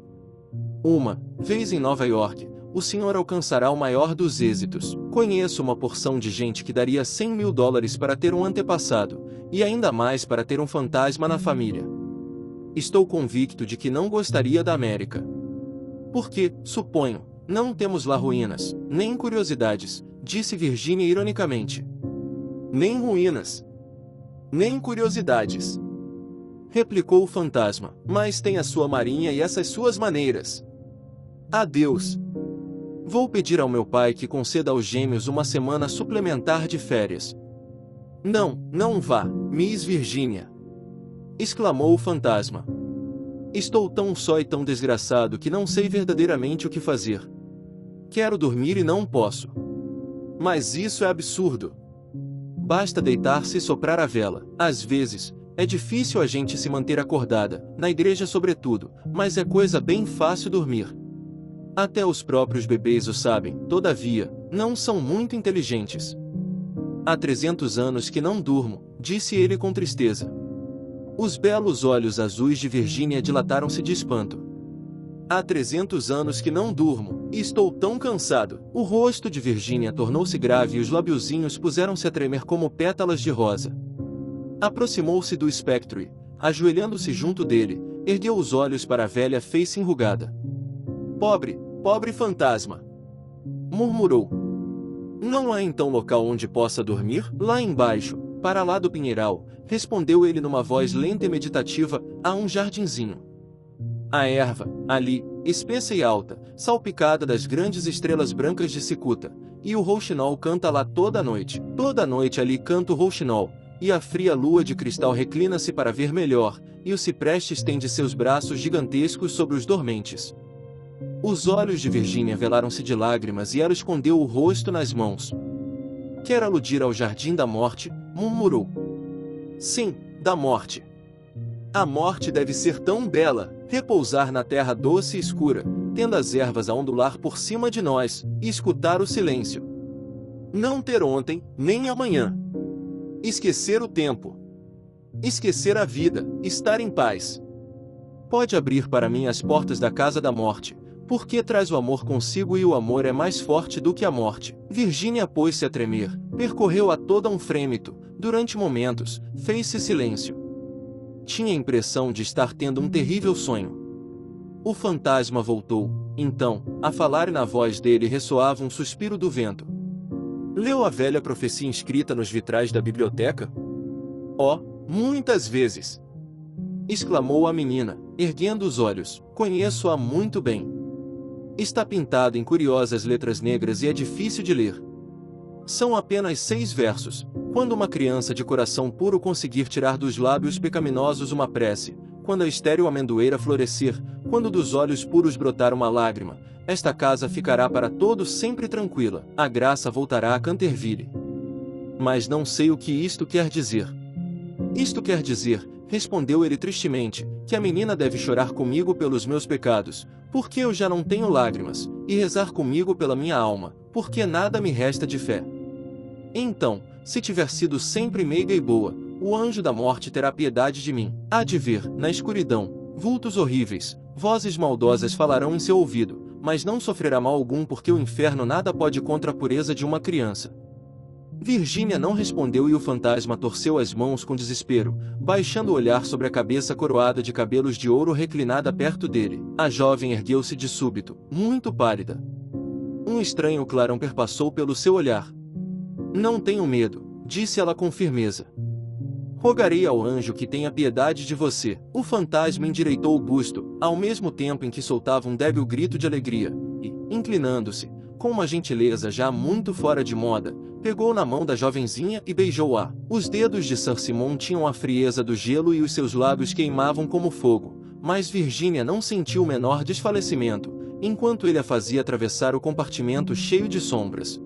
Uma vez em Nova York, o senhor alcançará o maior dos êxitos. Conheço uma porção de gente que daria $100.000 para ter um antepassado, e ainda mais para ter um fantasma na família. Estou convicto de que não gostaria da América. Porque, suponho, não temos lá ruínas, nem curiosidades, disse Virginia ironicamente. Nem ruínas. Nem curiosidades, replicou o fantasma, mas tem a sua marinha e essas suas maneiras. Adeus. Vou pedir ao meu pai que conceda aos gêmeos uma semana suplementar de férias. Não, não vá, Miss Virginia, exclamou o fantasma. Estou tão só e tão desgraçado que não sei verdadeiramente o que fazer. Quero dormir e não posso. Mas isso é absurdo. Basta deitar-se e soprar a vela. Às vezes, é difícil a gente se manter acordada, na igreja sobretudo, mas é coisa bem fácil dormir. Até os próprios bebês o sabem, todavia, não são muito inteligentes. Há 300 anos que não durmo, disse ele com tristeza. Os belos olhos azuis de Virginia dilataram-se de espanto. Há 300 anos que não durmo, e estou tão cansado. O rosto de Virginia tornou-se grave e os labiozinhos puseram-se a tremer como pétalas de rosa. Aproximou-se do espectro e, ajoelhando-se junto dele, ergueu os olhos para a velha face enrugada. Pobre, pobre fantasma! Murmurou. Não há então local onde possa dormir? Lá embaixo, para lá do pinheiral, respondeu ele numa voz lenta e meditativa, há um jardinzinho. A erva, ali, espessa e alta, salpicada das grandes estrelas brancas de cicuta, e o rouxinol canta lá toda a noite. Toda a noite ali canta o rouxinol, e a fria lua de cristal reclina-se para ver melhor, e o cipreste estende seus braços gigantescos sobre os dormentes. Os olhos de Virginia velaram-se de lágrimas e ela escondeu o rosto nas mãos. Quer aludir ao jardim da morte? Murmurou. Sim, da morte. A morte deve ser tão bela, repousar na terra doce e escura, tendo as ervas a ondular por cima de nós, e escutar o silêncio. Não ter ontem, nem amanhã. Esquecer o tempo. Esquecer a vida, estar em paz. Pode abrir para mim as portas da casa da morte, porque traz o amor consigo e o amor é mais forte do que a morte. Virginia pôs-se a tremer, percorreu a toda um frêmito, durante momentos, fez-se silêncio. Tinha a impressão de estar tendo um terrível sonho. O fantasma voltou, então, a falar e na voz dele ressoava um suspiro do vento. Leu a velha profecia inscrita nos vitrais da biblioteca? Oh, muitas vezes! Exclamou a menina, erguendo os olhos. Conheço-a muito bem. Está pintado em curiosas letras negras e é difícil de ler. São apenas 6 versos. Quando uma criança de coração puro conseguir tirar dos lábios pecaminosos uma prece, quando a estéril amendoeira florescer, quando dos olhos puros brotar uma lágrima, esta casa ficará para todos sempre tranquila. A graça voltará a Canterville. Mas não sei o que isto quer dizer. Isto quer dizer, respondeu ele tristemente, que a menina deve chorar comigo pelos meus pecados, porque eu já não tenho lágrimas, e rezar comigo pela minha alma, porque nada me resta de fé. Então, se tiver sido sempre meiga e boa, o anjo da morte terá piedade de mim. Há de ver, na escuridão, vultos horríveis, vozes maldosas falarão em seu ouvido, mas não sofrerá mal algum porque o inferno nada pode contra a pureza de uma criança. Virgínia não respondeu e o fantasma torceu as mãos com desespero, baixando o olhar sobre a cabeça coroada de cabelos de ouro reclinada perto dele. A jovem ergueu-se de súbito, muito pálida. Um estranho clarão perpassou pelo seu olhar. Não tenho medo, disse ela com firmeza. Rogarei ao anjo que tenha piedade de você. O fantasma endireitou o busto, ao mesmo tempo em que soltava um débil grito de alegria, e, inclinando-se, com uma gentileza já muito fora de moda, pegou na mão da jovenzinha e beijou-a. Os dedos de Sir Simon tinham a frieza do gelo e os seus lábios queimavam como fogo, mas Virgínia não sentiu o menor desfalecimento, enquanto ele a fazia atravessar o compartimento cheio de sombras.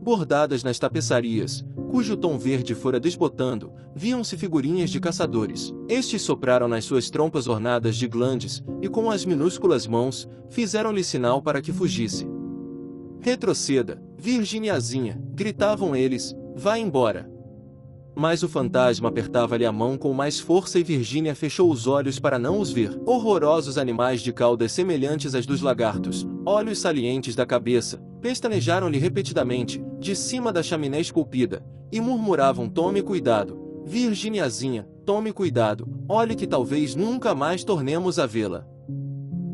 Bordadas nas tapeçarias, cujo tom verde fora desbotando, viam-se figurinhas de caçadores. Estes sopraram nas suas trompas ornadas de glandes, e com as minúsculas mãos, fizeram-lhe sinal para que fugisse. Retroceda, Virginiazinha, gritavam eles, vá embora. Mas o fantasma apertava-lhe a mão com mais força e Virgínia fechou os olhos para não os ver. Horrorosos animais de caudas semelhantes às dos lagartos, olhos salientes da cabeça, pestanejaram-lhe repetidamente, de cima da chaminé esculpida, e murmuravam: tome cuidado, Virginiazinha, tome cuidado, olhe que talvez nunca mais tornemos a vê-la.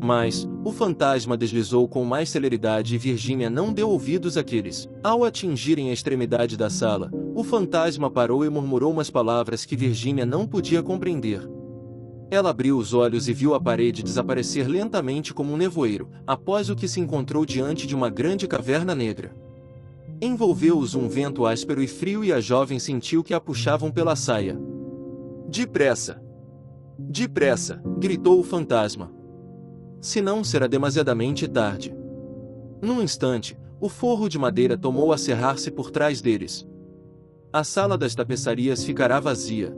Mas, o fantasma deslizou com mais celeridade e Virgínia não deu ouvidos àqueles. Ao atingirem a extremidade da sala, o fantasma parou e murmurou umas palavras que Virgínia não podia compreender. Ela abriu os olhos e viu a parede desaparecer lentamente como um nevoeiro, após o que se encontrou diante de uma grande caverna negra. Envolveu-os um vento áspero e frio e a jovem sentiu que a puxavam pela saia. Depressa! Depressa! Gritou o fantasma. Senão será demasiadamente tarde. Num instante, o forro de madeira tomou a cerrar-se por trás deles. A sala das tapeçarias ficará vazia.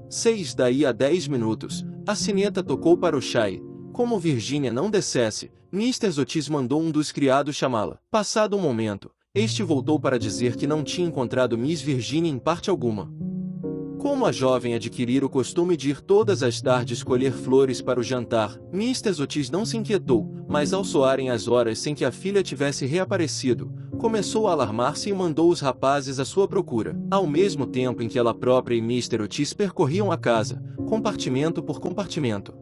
6 daí a 10 minutos, a sineta tocou para o chai. Como Virgínia não dissesse, Mr. Otis mandou um dos criados chamá-la. Passado um momento, este voltou para dizer que não tinha encontrado Miss Virginia em parte alguma. Como a jovem adquirira o costume de ir todas as tardes colher flores para o jantar, Mr. Otis não se inquietou, mas ao soarem as horas sem que a filha tivesse reaparecido, começou a alarmar-se e mandou os rapazes à sua procura, ao mesmo tempo em que ela própria e Mr. Otis percorriam a casa, compartimento por compartimento.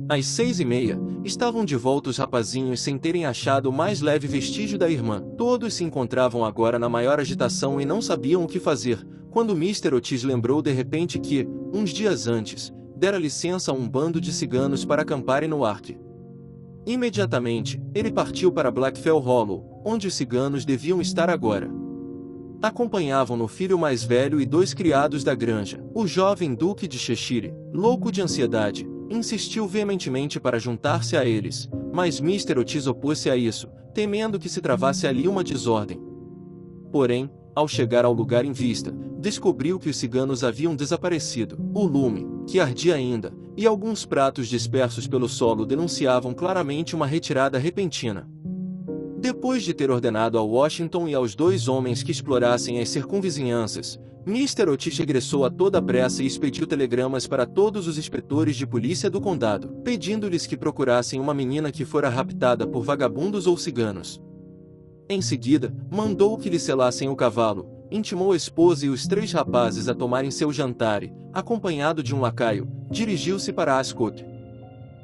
Às 6h30, estavam de volta os rapazinhos sem terem achado o mais leve vestígio da irmã. Todos se encontravam agora na maior agitação e não sabiam o que fazer, quando Mr. Otis lembrou de repente que, uns dias antes, dera licença a um bando de ciganos para acamparem no Arque. Imediatamente, ele partiu para Blackfell Hollow, onde os ciganos deviam estar agora. Acompanhavam-no o filho mais velho e 2 criados da granja. O jovem duque de Cheshire, louco de ansiedade, insistiu veementemente para juntar-se a eles, mas Mr. Otis opôs-se a isso, temendo que se travasse ali uma desordem. Porém, ao chegar ao lugar em vista, descobriu que os ciganos haviam desaparecido. O lume, que ardia ainda, e alguns pratos dispersos pelo solo denunciavam claramente uma retirada repentina. Depois de ter ordenado a Washington e aos 2 homens que explorassem as circunvizinhanças, Mr. Otis regressou a toda pressa e expediu telegramas para todos os inspetores de polícia do condado, pedindo-lhes que procurassem uma menina que fora raptada por vagabundos ou ciganos. Em seguida, mandou que lhe selassem o cavalo, intimou a esposa e os 3 rapazes a tomarem seu jantar e, acompanhado de um lacaio, dirigiu-se para Ascot.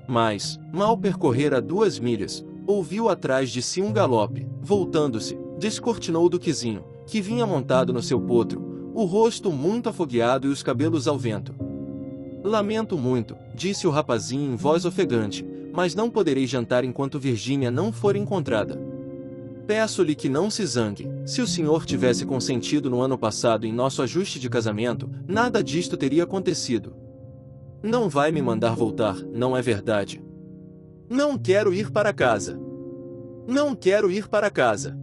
Mas, mal percorrera 2 milhas, ouviu atrás de si um galope. Voltando-se, descortinou o duquezinho, que vinha montado no seu potro, o rosto muito afogueado e os cabelos ao vento. Lamento muito, disse o rapazinho em voz ofegante, mas não poderei jantar enquanto Virgínia não for encontrada. Peço-lhe que não se zangue. Se o senhor tivesse consentido no ano passado em nosso ajuste de casamento, nada disto teria acontecido. Não vai me mandar voltar, não é verdade? Não quero ir para casa. Não quero ir para casa.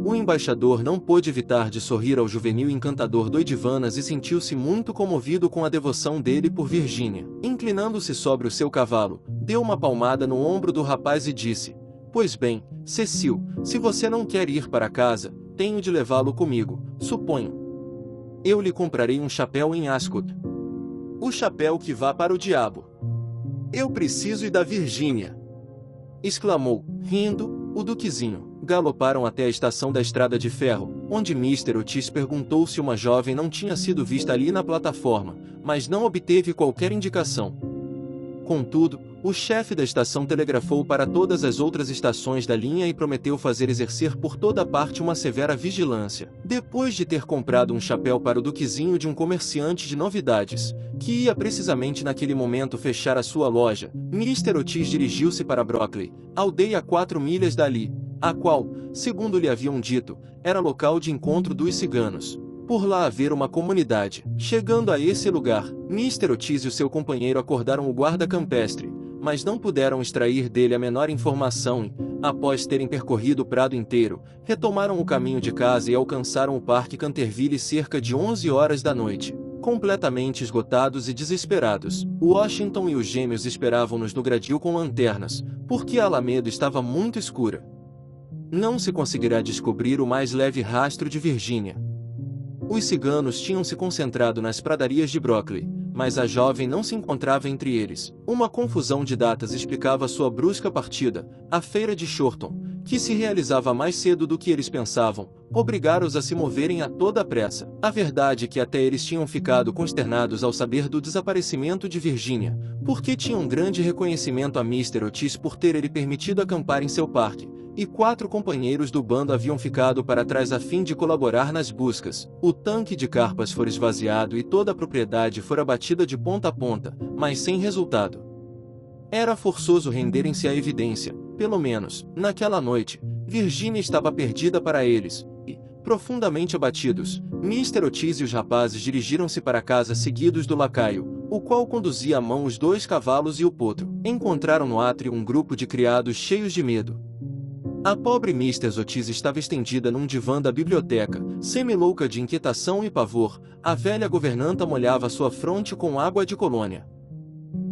O embaixador não pôde evitar de sorrir ao juvenil encantador do Edvanas e sentiu-se muito comovido com a devoção dele por Virgínia. Inclinando-se sobre o seu cavalo, deu uma palmada no ombro do rapaz e disse: Pois bem, Cecil, se você não quer ir para casa, tenho de levá-lo comigo, suponho. Eu lhe comprarei um chapéu em Ascot. O chapéu que vá para o diabo. Eu preciso ir da Virgínia! Exclamou, rindo, o duquezinho. Galoparam até a estação da estrada de ferro, onde Mr. Otis perguntou se uma jovem não tinha sido vista ali na plataforma, mas não obteve qualquer indicação. Contudo, o chefe da estação telegrafou para todas as outras estações da linha e prometeu fazer exercer por toda parte uma severa vigilância. Depois de ter comprado um chapéu para o duquezinho de um comerciante de novidades, que ia precisamente naquele momento fechar a sua loja, Mr. Otis dirigiu-se para Brockley, aldeia a 4 milhas dali, a qual, segundo lhe haviam dito, era local de encontro dos ciganos. Por lá haver uma comunidade. Chegando a esse lugar, Mr. Otis e o seu companheiro acordaram o guarda campestre, mas não puderam extrair dele a menor informação e, após terem percorrido o prado inteiro, retomaram o caminho de casa e alcançaram o Parque Canterville cerca de 11 horas da noite. Completamente esgotados e desesperados, Washington e os gêmeos esperavam-nos no gradil com lanternas, porque a alameda estava muito escura. Não se conseguirá descobrir o mais leve rastro de Virgínia. Os ciganos tinham se concentrado nas pradarias de Brockley, mas a jovem não se encontrava entre eles. Uma confusão de datas explicava sua brusca partida. A feira de Shorton, que se realizava mais cedo do que eles pensavam, obrigara-os a se moverem a toda pressa. A verdade é que até eles tinham ficado consternados ao saber do desaparecimento de Virgínia, porque tinham grande reconhecimento a Mr. Otis por ter ele permitido acampar em seu parque, e 4 companheiros do bando haviam ficado para trás a fim de colaborar nas buscas. O tanque de carpas fora esvaziado e toda a propriedade fora batida de ponta a ponta, mas sem resultado. Era forçoso renderem-se à evidência. Pelo menos, naquela noite, Virgínia estava perdida para eles, e, profundamente abatidos, Mr. Otis e os rapazes dirigiram-se para casa seguidos do lacaio, o qual conduzia à mão os 2 cavalos e o potro. Encontraram no átrio um grupo de criados cheios de medo. A pobre Mrs. Otis estava estendida num divã da biblioteca, semi-louca de inquietação e pavor. A velha governanta molhava sua fronte com água de colônia.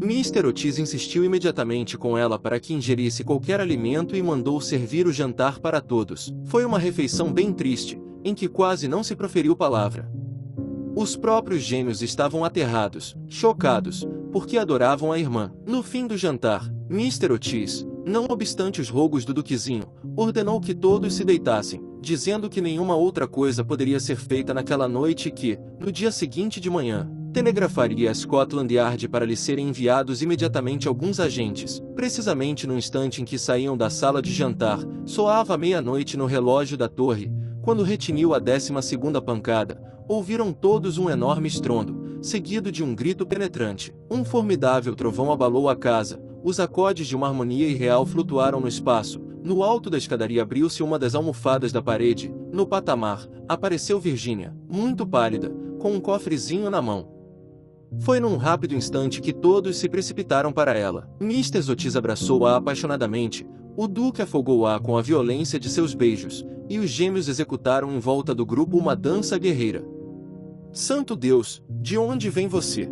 Mr. Otis insistiu imediatamente com ela para que ingerisse qualquer alimento e mandou servir o jantar para todos. Foi uma refeição bem triste, em que quase não se proferiu palavra. Os próprios gêmeos estavam aterrados, chocados, porque adoravam a irmã. No fim do jantar, Mr. Otis, não obstante os rogos do duquezinho, ordenou que todos se deitassem, dizendo que nenhuma outra coisa poderia ser feita naquela noite e que, no dia seguinte de manhã, telegrafaria a Scotland Yard para lhe serem enviados imediatamente alguns agentes. Precisamente no instante em que saíam da sala de jantar, soava a meia-noite no relógio da torre, quando retiniu a 12ª pancada. Ouviram todos um enorme estrondo, seguido de um grito penetrante. Um formidável trovão abalou a casa. Os acordes de uma harmonia irreal flutuaram no espaço. No alto da escadaria abriu-se uma das almofadas da parede. No patamar, apareceu Virgínia, muito pálida, com um cofrezinho na mão. Foi num rápido instante que todos se precipitaram para ela. Mr. Otis abraçou-a apaixonadamente. O duque afogou-a com a violência de seus beijos, e os gêmeos executaram em volta do grupo uma dança guerreira. "Santo Deus, de onde vem você?"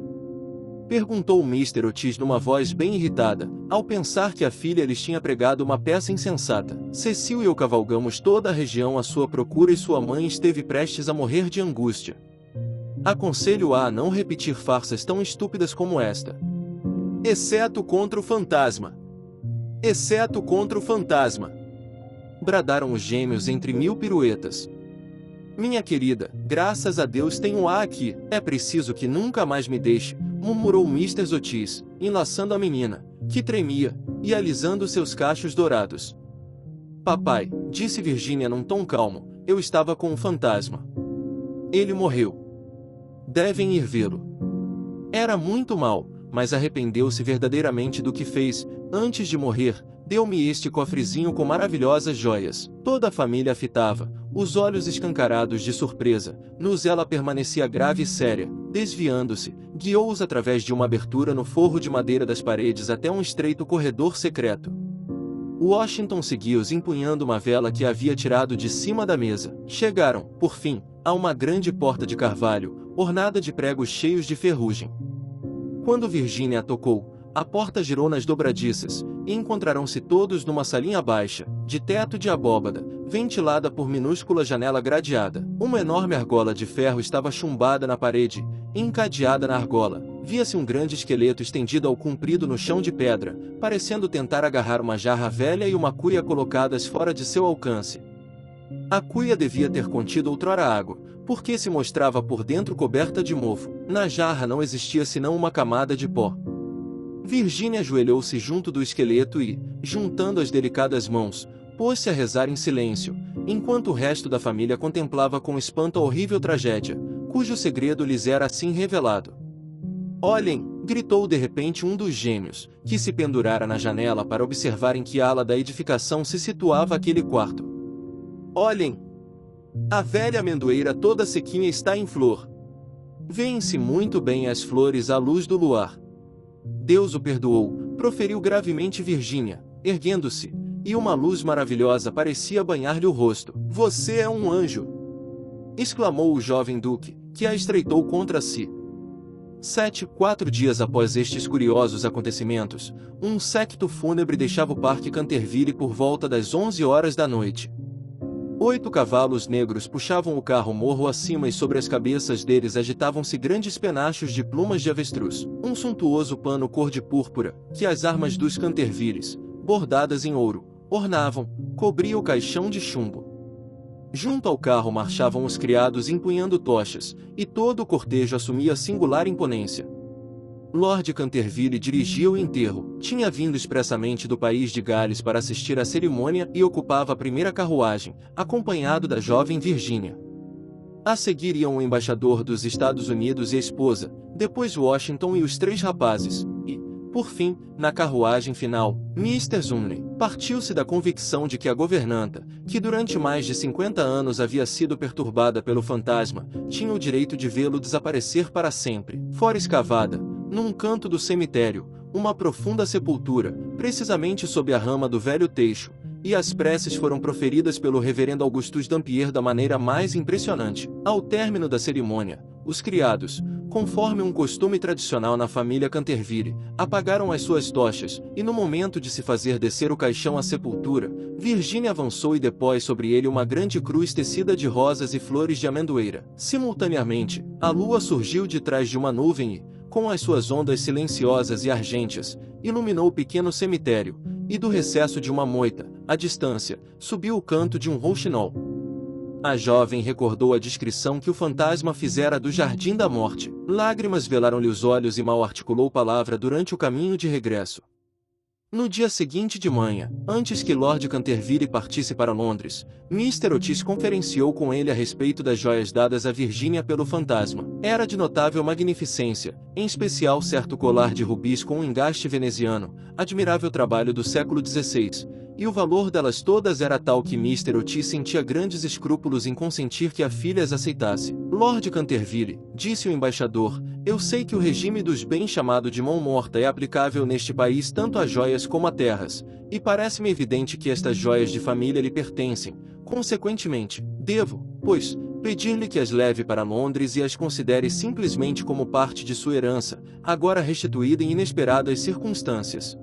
perguntou Mr. Otis numa voz bem irritada, ao pensar que a filha lhes tinha pregado uma peça insensata. "Cecil e eu cavalgamos toda a região à sua procura e sua mãe esteve prestes a morrer de angústia. Aconselho-a a não repetir farsas tão estúpidas como esta. Exceto contra o fantasma. Exceto contra o fantasma!" bradaram os gêmeos entre 1000 piruetas. "Minha querida, graças a Deus tenho-a aqui. É preciso que nunca mais me deixe", murmurou Mr. Otis, enlaçando a menina, que tremia, e alisando seus cachos dourados. "Papai", disse Virgínia num tom calmo, "eu estava com um fantasma. Ele morreu. Devem ir vê-lo. Era muito mau, mas arrependeu-se verdadeiramente do que fez. Antes de morrer, deu-me este cofrezinho com maravilhosas joias." Toda a família a fitava, os olhos escancarados de surpresa. Nus ela permanecia grave e séria. Desviando-se, guiou-os através de uma abertura no forro de madeira das paredes até um estreito corredor secreto. Washington seguiu-os empunhando uma vela que havia tirado de cima da mesa. Chegaram, por fim, a uma grande porta de carvalho, ornada de pregos cheios de ferrugem. Quando Virgínia a tocou, a porta girou nas dobradiças, e encontraram-se todos numa salinha baixa, de teto de abóbada. ventilada por minúscula janela gradeada. Uma enorme argola de ferro estava chumbada na parede. Encadeada na argola, via-se um grande esqueleto estendido ao comprido no chão de pedra, parecendo tentar agarrar uma jarra velha e uma cuia colocadas fora de seu alcance. A cuia devia ter contido outrora água, porque se mostrava por dentro coberta de mofo. Na jarra não existia senão uma camada de pó. Virginia ajoelhou-se junto do esqueleto e, juntando as delicadas mãos, pôs-se a rezar em silêncio, enquanto o resto da família contemplava com espanto a horrível tragédia, cujo segredo lhes era assim revelado. Olhem! Gritou de repente um dos gêmeos, que se pendurara na janela para observar em que ala da edificação se situava aquele quarto. Olhem! A velha amendoeira toda sequinha está em flor. Vêem-se muito bem as flores à luz do luar. Deus o perdoou, proferiu gravemente Virginia, erguendo-se, e uma luz maravilhosa parecia banhar-lhe o rosto. Você é um anjo! Exclamou o jovem duque, que a estreitou contra si. 4 dias após estes curiosos acontecimentos, um séquito fúnebre deixava o Parque Canterville por volta das 11 horas da noite. 8 cavalos negros puxavam o carro morro acima e sobre as cabeças deles agitavam-se grandes penachos de plumas de avestruz. Um suntuoso pano cor de púrpura, que as armas dos Cantervilles, bordadas em ouro, ornavam, cobria o caixão de chumbo. Junto ao carro marchavam os criados empunhando tochas, e todo o cortejo assumia singular imponência. Lord Canterville dirigia o enterro, tinha vindo expressamente do país de Gales para assistir à cerimônia e ocupava a primeira carruagem, acompanhado da jovem Virginia. A seguir iam o embaixador dos Estados Unidos e a esposa, depois Washington e os 3 rapazes, e, por fim, na carruagem final, Mr. Zumley. Partiu-se da convicção de que a governanta, que durante mais de 50 anos havia sido perturbada pelo fantasma, tinha o direito de vê-lo desaparecer para sempre. Fora escavada, num canto do cemitério, uma profunda sepultura, precisamente sob a rama do velho teixo, e as preces foram proferidas pelo reverendo Augustus Dampier da maneira mais impressionante. Ao término da cerimônia, os criados, conforme um costume tradicional na família Canterville, apagaram as suas tochas, e no momento de se fazer descer o caixão à sepultura, Virginia avançou e depôs sobre ele uma grande cruz tecida de rosas e flores de amendoeira. Simultaneamente, a lua surgiu de trás de uma nuvem e, com as suas ondas silenciosas e argênteas, iluminou o pequeno cemitério, e do recesso de uma moita, à distância, subiu o canto de um rouxinol. A jovem recordou a descrição que o fantasma fizera do Jardim da Morte. Lágrimas velaram-lhe os olhos e mal articulou palavra durante o caminho de regresso. No dia seguinte de manhã, antes que Lord Canterville partisse para Londres, Mr. Otis conferenciou com ele a respeito das joias dadas a Virginia pelo fantasma. Era de notável magnificência, em especial certo colar de rubis com um engaste veneziano, admirável trabalho do século XVI, e o valor delas todas era tal que Mr. Otis sentia grandes escrúpulos em consentir que a filha as aceitasse. Lord Canterville, disse o embaixador, eu sei que o regime dos bens chamado de mão morta é aplicável neste país tanto a joias como a terras, e parece-me evidente que estas joias de família lhe pertencem. Consequentemente, devo, pois, pedir-lhe que as leve para Londres e as considere simplesmente como parte de sua herança, agora restituída em inesperadas circunstâncias.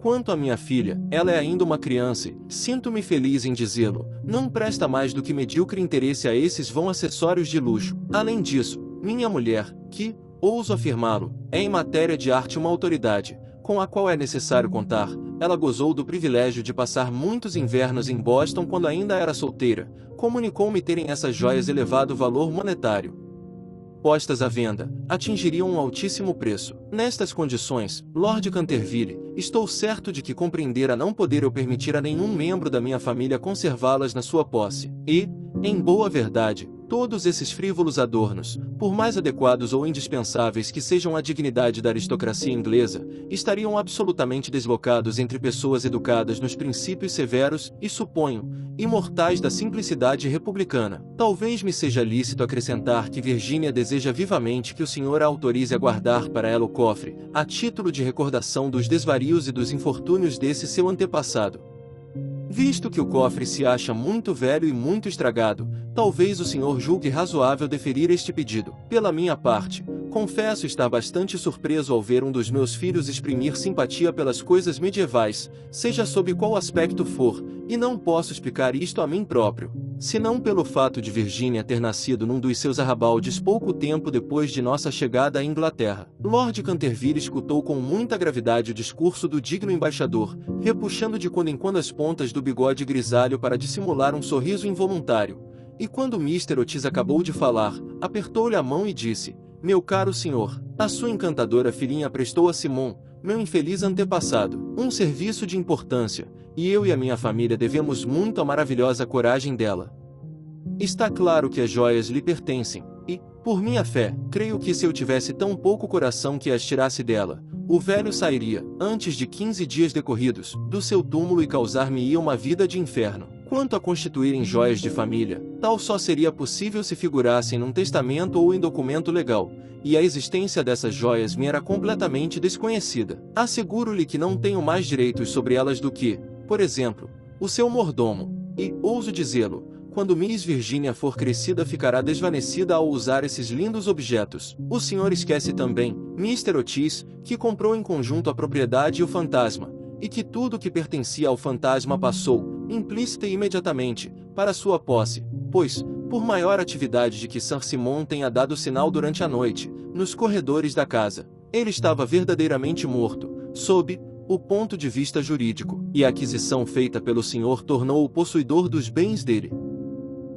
Quanto à minha filha, ela é ainda uma criança e, sinto-me feliz em dizê-lo, não presta mais do que medíocre interesse a esses vãos acessórios de luxo. Além disso, minha mulher, que, ouso afirmá-lo, é em matéria de arte uma autoridade, com a qual é necessário contar, ela gozou do privilégio de passar muitos invernos em Boston quando ainda era solteira, comunicou-me terem essas joias elevado valor monetário. Postas à venda, atingiriam um altíssimo preço. Nestas condições, Lord Canterville, estou certo de que compreendera não poder eu permitir a nenhum membro da minha família conservá-las na sua posse. E, em boa verdade, todos esses frívolos adornos, por mais adequados ou indispensáveis que sejam à dignidade da aristocracia inglesa, estariam absolutamente deslocados entre pessoas educadas nos princípios severos e, suponho, imortais da simplicidade republicana. Talvez me seja lícito acrescentar que Virginia deseja vivamente que o senhor a autorize a guardar para ela o cofre, a título de recordação dos desvarios e dos infortúnios desse seu antepassado. Visto que o cofre se acha muito velho e muito estragado, talvez o senhor julgue razoável deferir este pedido. Pela minha parte, Confesso estar bastante surpreso ao ver um dos meus filhos exprimir simpatia pelas coisas medievais, seja sob qual aspecto for, e não posso explicar isto a mim próprio, senão pelo fato de Virginia ter nascido num dos seus arrabaldes pouco tempo depois de nossa chegada à Inglaterra. Lord Canterville escutou com muita gravidade o discurso do digno embaixador, repuxando de quando em quando as pontas do bigode grisalho para dissimular um sorriso involuntário. E quando Mr. Otis acabou de falar, apertou-lhe a mão e disse: "Meu caro senhor, a sua encantadora filhinha prestou a Simon, meu infeliz antepassado, um serviço de importância, e eu e a minha família devemos muito à maravilhosa coragem dela. Está claro que as joias lhe pertencem, e, por minha fé, creio que se eu tivesse tão pouco coração que as tirasse dela, o velho sairia, antes de 15 dias decorridos, do seu túmulo e causar-me-ia uma vida de inferno. Quanto a constituírem joias de família, tal só seria possível se figurassem num testamento ou em documento legal, e a existência dessas joias me era completamente desconhecida. Asseguro-lhe que não tenho mais direitos sobre elas do que, por exemplo, o seu mordomo, e, ouso dizê-lo, quando Miss Virginia for crescida ficará desvanecida ao usar esses lindos objetos. O senhor esquece também, Mr. Otis, que comprou em conjunto a propriedade e o fantasma, e que tudo que pertencia ao fantasma passou, implícita e imediatamente, para sua posse, pois, por maior atividade de que Sir Simon tenha dado sinal durante a noite, nos corredores da casa, ele estava verdadeiramente morto, sob o ponto de vista jurídico, e a aquisição feita pelo senhor tornou-o possuidor dos bens dele."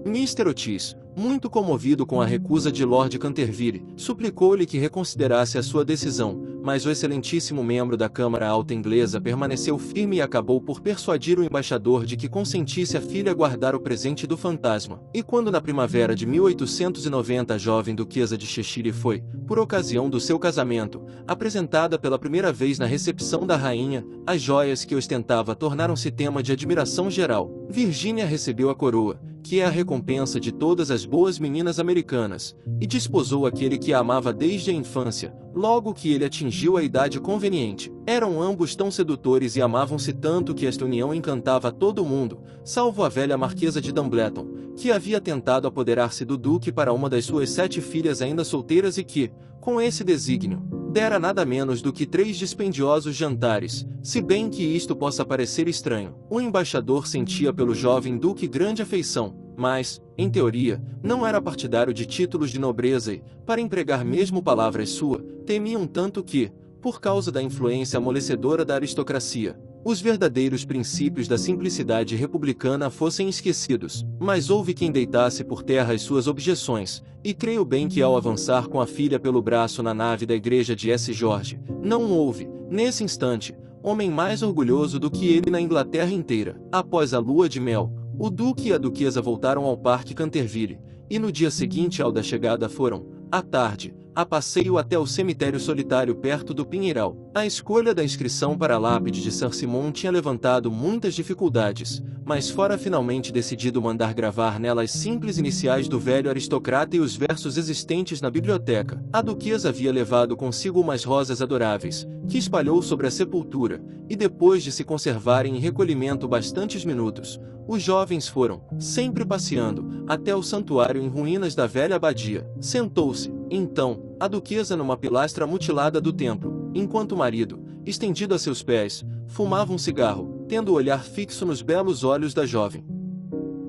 Mr. Otis, muito comovido com a recusa de Lord Canterville, suplicou-lhe que reconsiderasse a sua decisão, mas o excelentíssimo membro da Câmara Alta inglesa permaneceu firme e acabou por persuadir o embaixador de que consentisse a filha guardar o presente do fantasma. E quando na primavera de 1890 a jovem duquesa de Cheshire foi, por ocasião do seu casamento, apresentada pela primeira vez na recepção da rainha, as joias que ostentava tornaram-se tema de admiração geral. Virginia recebeu a coroa, que é a recompensa de todas as boas meninas americanas, e desposou aquele que a amava desde a infância, logo que ele atingiu a idade conveniente. Eram ambos tão sedutores e amavam-se tanto que esta união encantava a todo mundo, salvo a velha marquesa de Dumbleton, que havia tentado apoderar-se do duque para uma das suas 7 filhas ainda solteiras e que, com esse desígnio, dera nada menos do que 3 dispendiosos jantares, se bem que isto possa parecer estranho. O embaixador sentia pelo jovem duque grande afeição, mas, em teoria, não era partidário de títulos de nobreza e, para empregar mesmo palavras suas, temia um tanto que, por causa da influência amolecedora da aristocracia, os verdadeiros princípios da simplicidade republicana fossem esquecidos. Mas houve quem deitasse por terra as suas objeções, e creio bem que ao avançar com a filha pelo braço na nave da igreja de S. George, não houve, nesse instante, homem mais orgulhoso do que ele na Inglaterra inteira. Após a lua de mel, o duque e a duquesa voltaram ao Parque Canterville, e no dia seguinte ao da chegada foram, à tarde, a passeio até o cemitério solitário perto do Pinheiral. A escolha da inscrição para a lápide de Sir Simon tinha levantado muitas dificuldades, mas fora finalmente decidido mandar gravar nela as simples iniciais do velho aristocrata e os versos existentes na biblioteca. A duquesa havia levado consigo umas rosas adoráveis, que espalhou sobre a sepultura, e depois de se conservarem em recolhimento bastantes minutos, os jovens foram, sempre passeando, até o santuário em ruínas da velha abadia. Sentou-se, então, a duquesa numa pilastra mutilada do templo, enquanto o marido, estendido a seus pés, fumava um cigarro, tendo o olhar fixo nos belos olhos da jovem.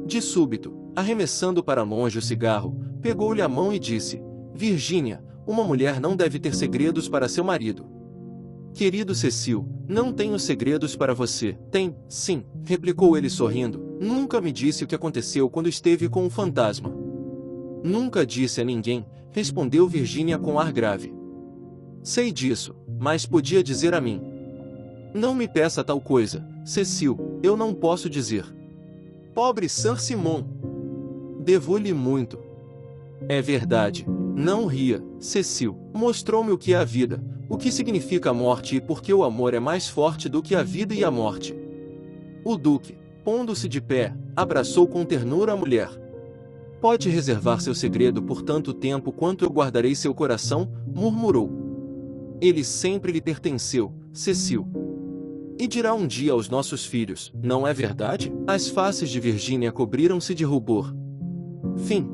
De súbito, arremessando para longe o cigarro, pegou-lhe a mão e disse: "Virginia, uma mulher não deve ter segredos para seu marido." "Querido Cecil, não tenho segredos para você." "Tem, sim," replicou ele sorrindo. "Nunca me disse o que aconteceu quando esteve com o fantasma." "Nunca disse a ninguém," respondeu Virginia com ar grave. "Sei disso, mas podia dizer a mim." "Não me peça tal coisa, Cecil, eu não posso dizer." "Pobre Sir Simon! Devo-lhe muito." "É verdade. Não ria, Cecil. Mostrou-me o que é a vida, o que significa a morte e por que o amor é mais forte do que a vida e a morte." O duque, pondo-se de pé, abraçou com ternura a mulher. "Pode reservar seu segredo por tanto tempo quanto eu guardarei seu coração," murmurou. "Ele sempre lhe pertenceu, Cecil. E dirá um dia aos nossos filhos, não é verdade?" As faces de Virginia cobriram-se de rubor. Fim.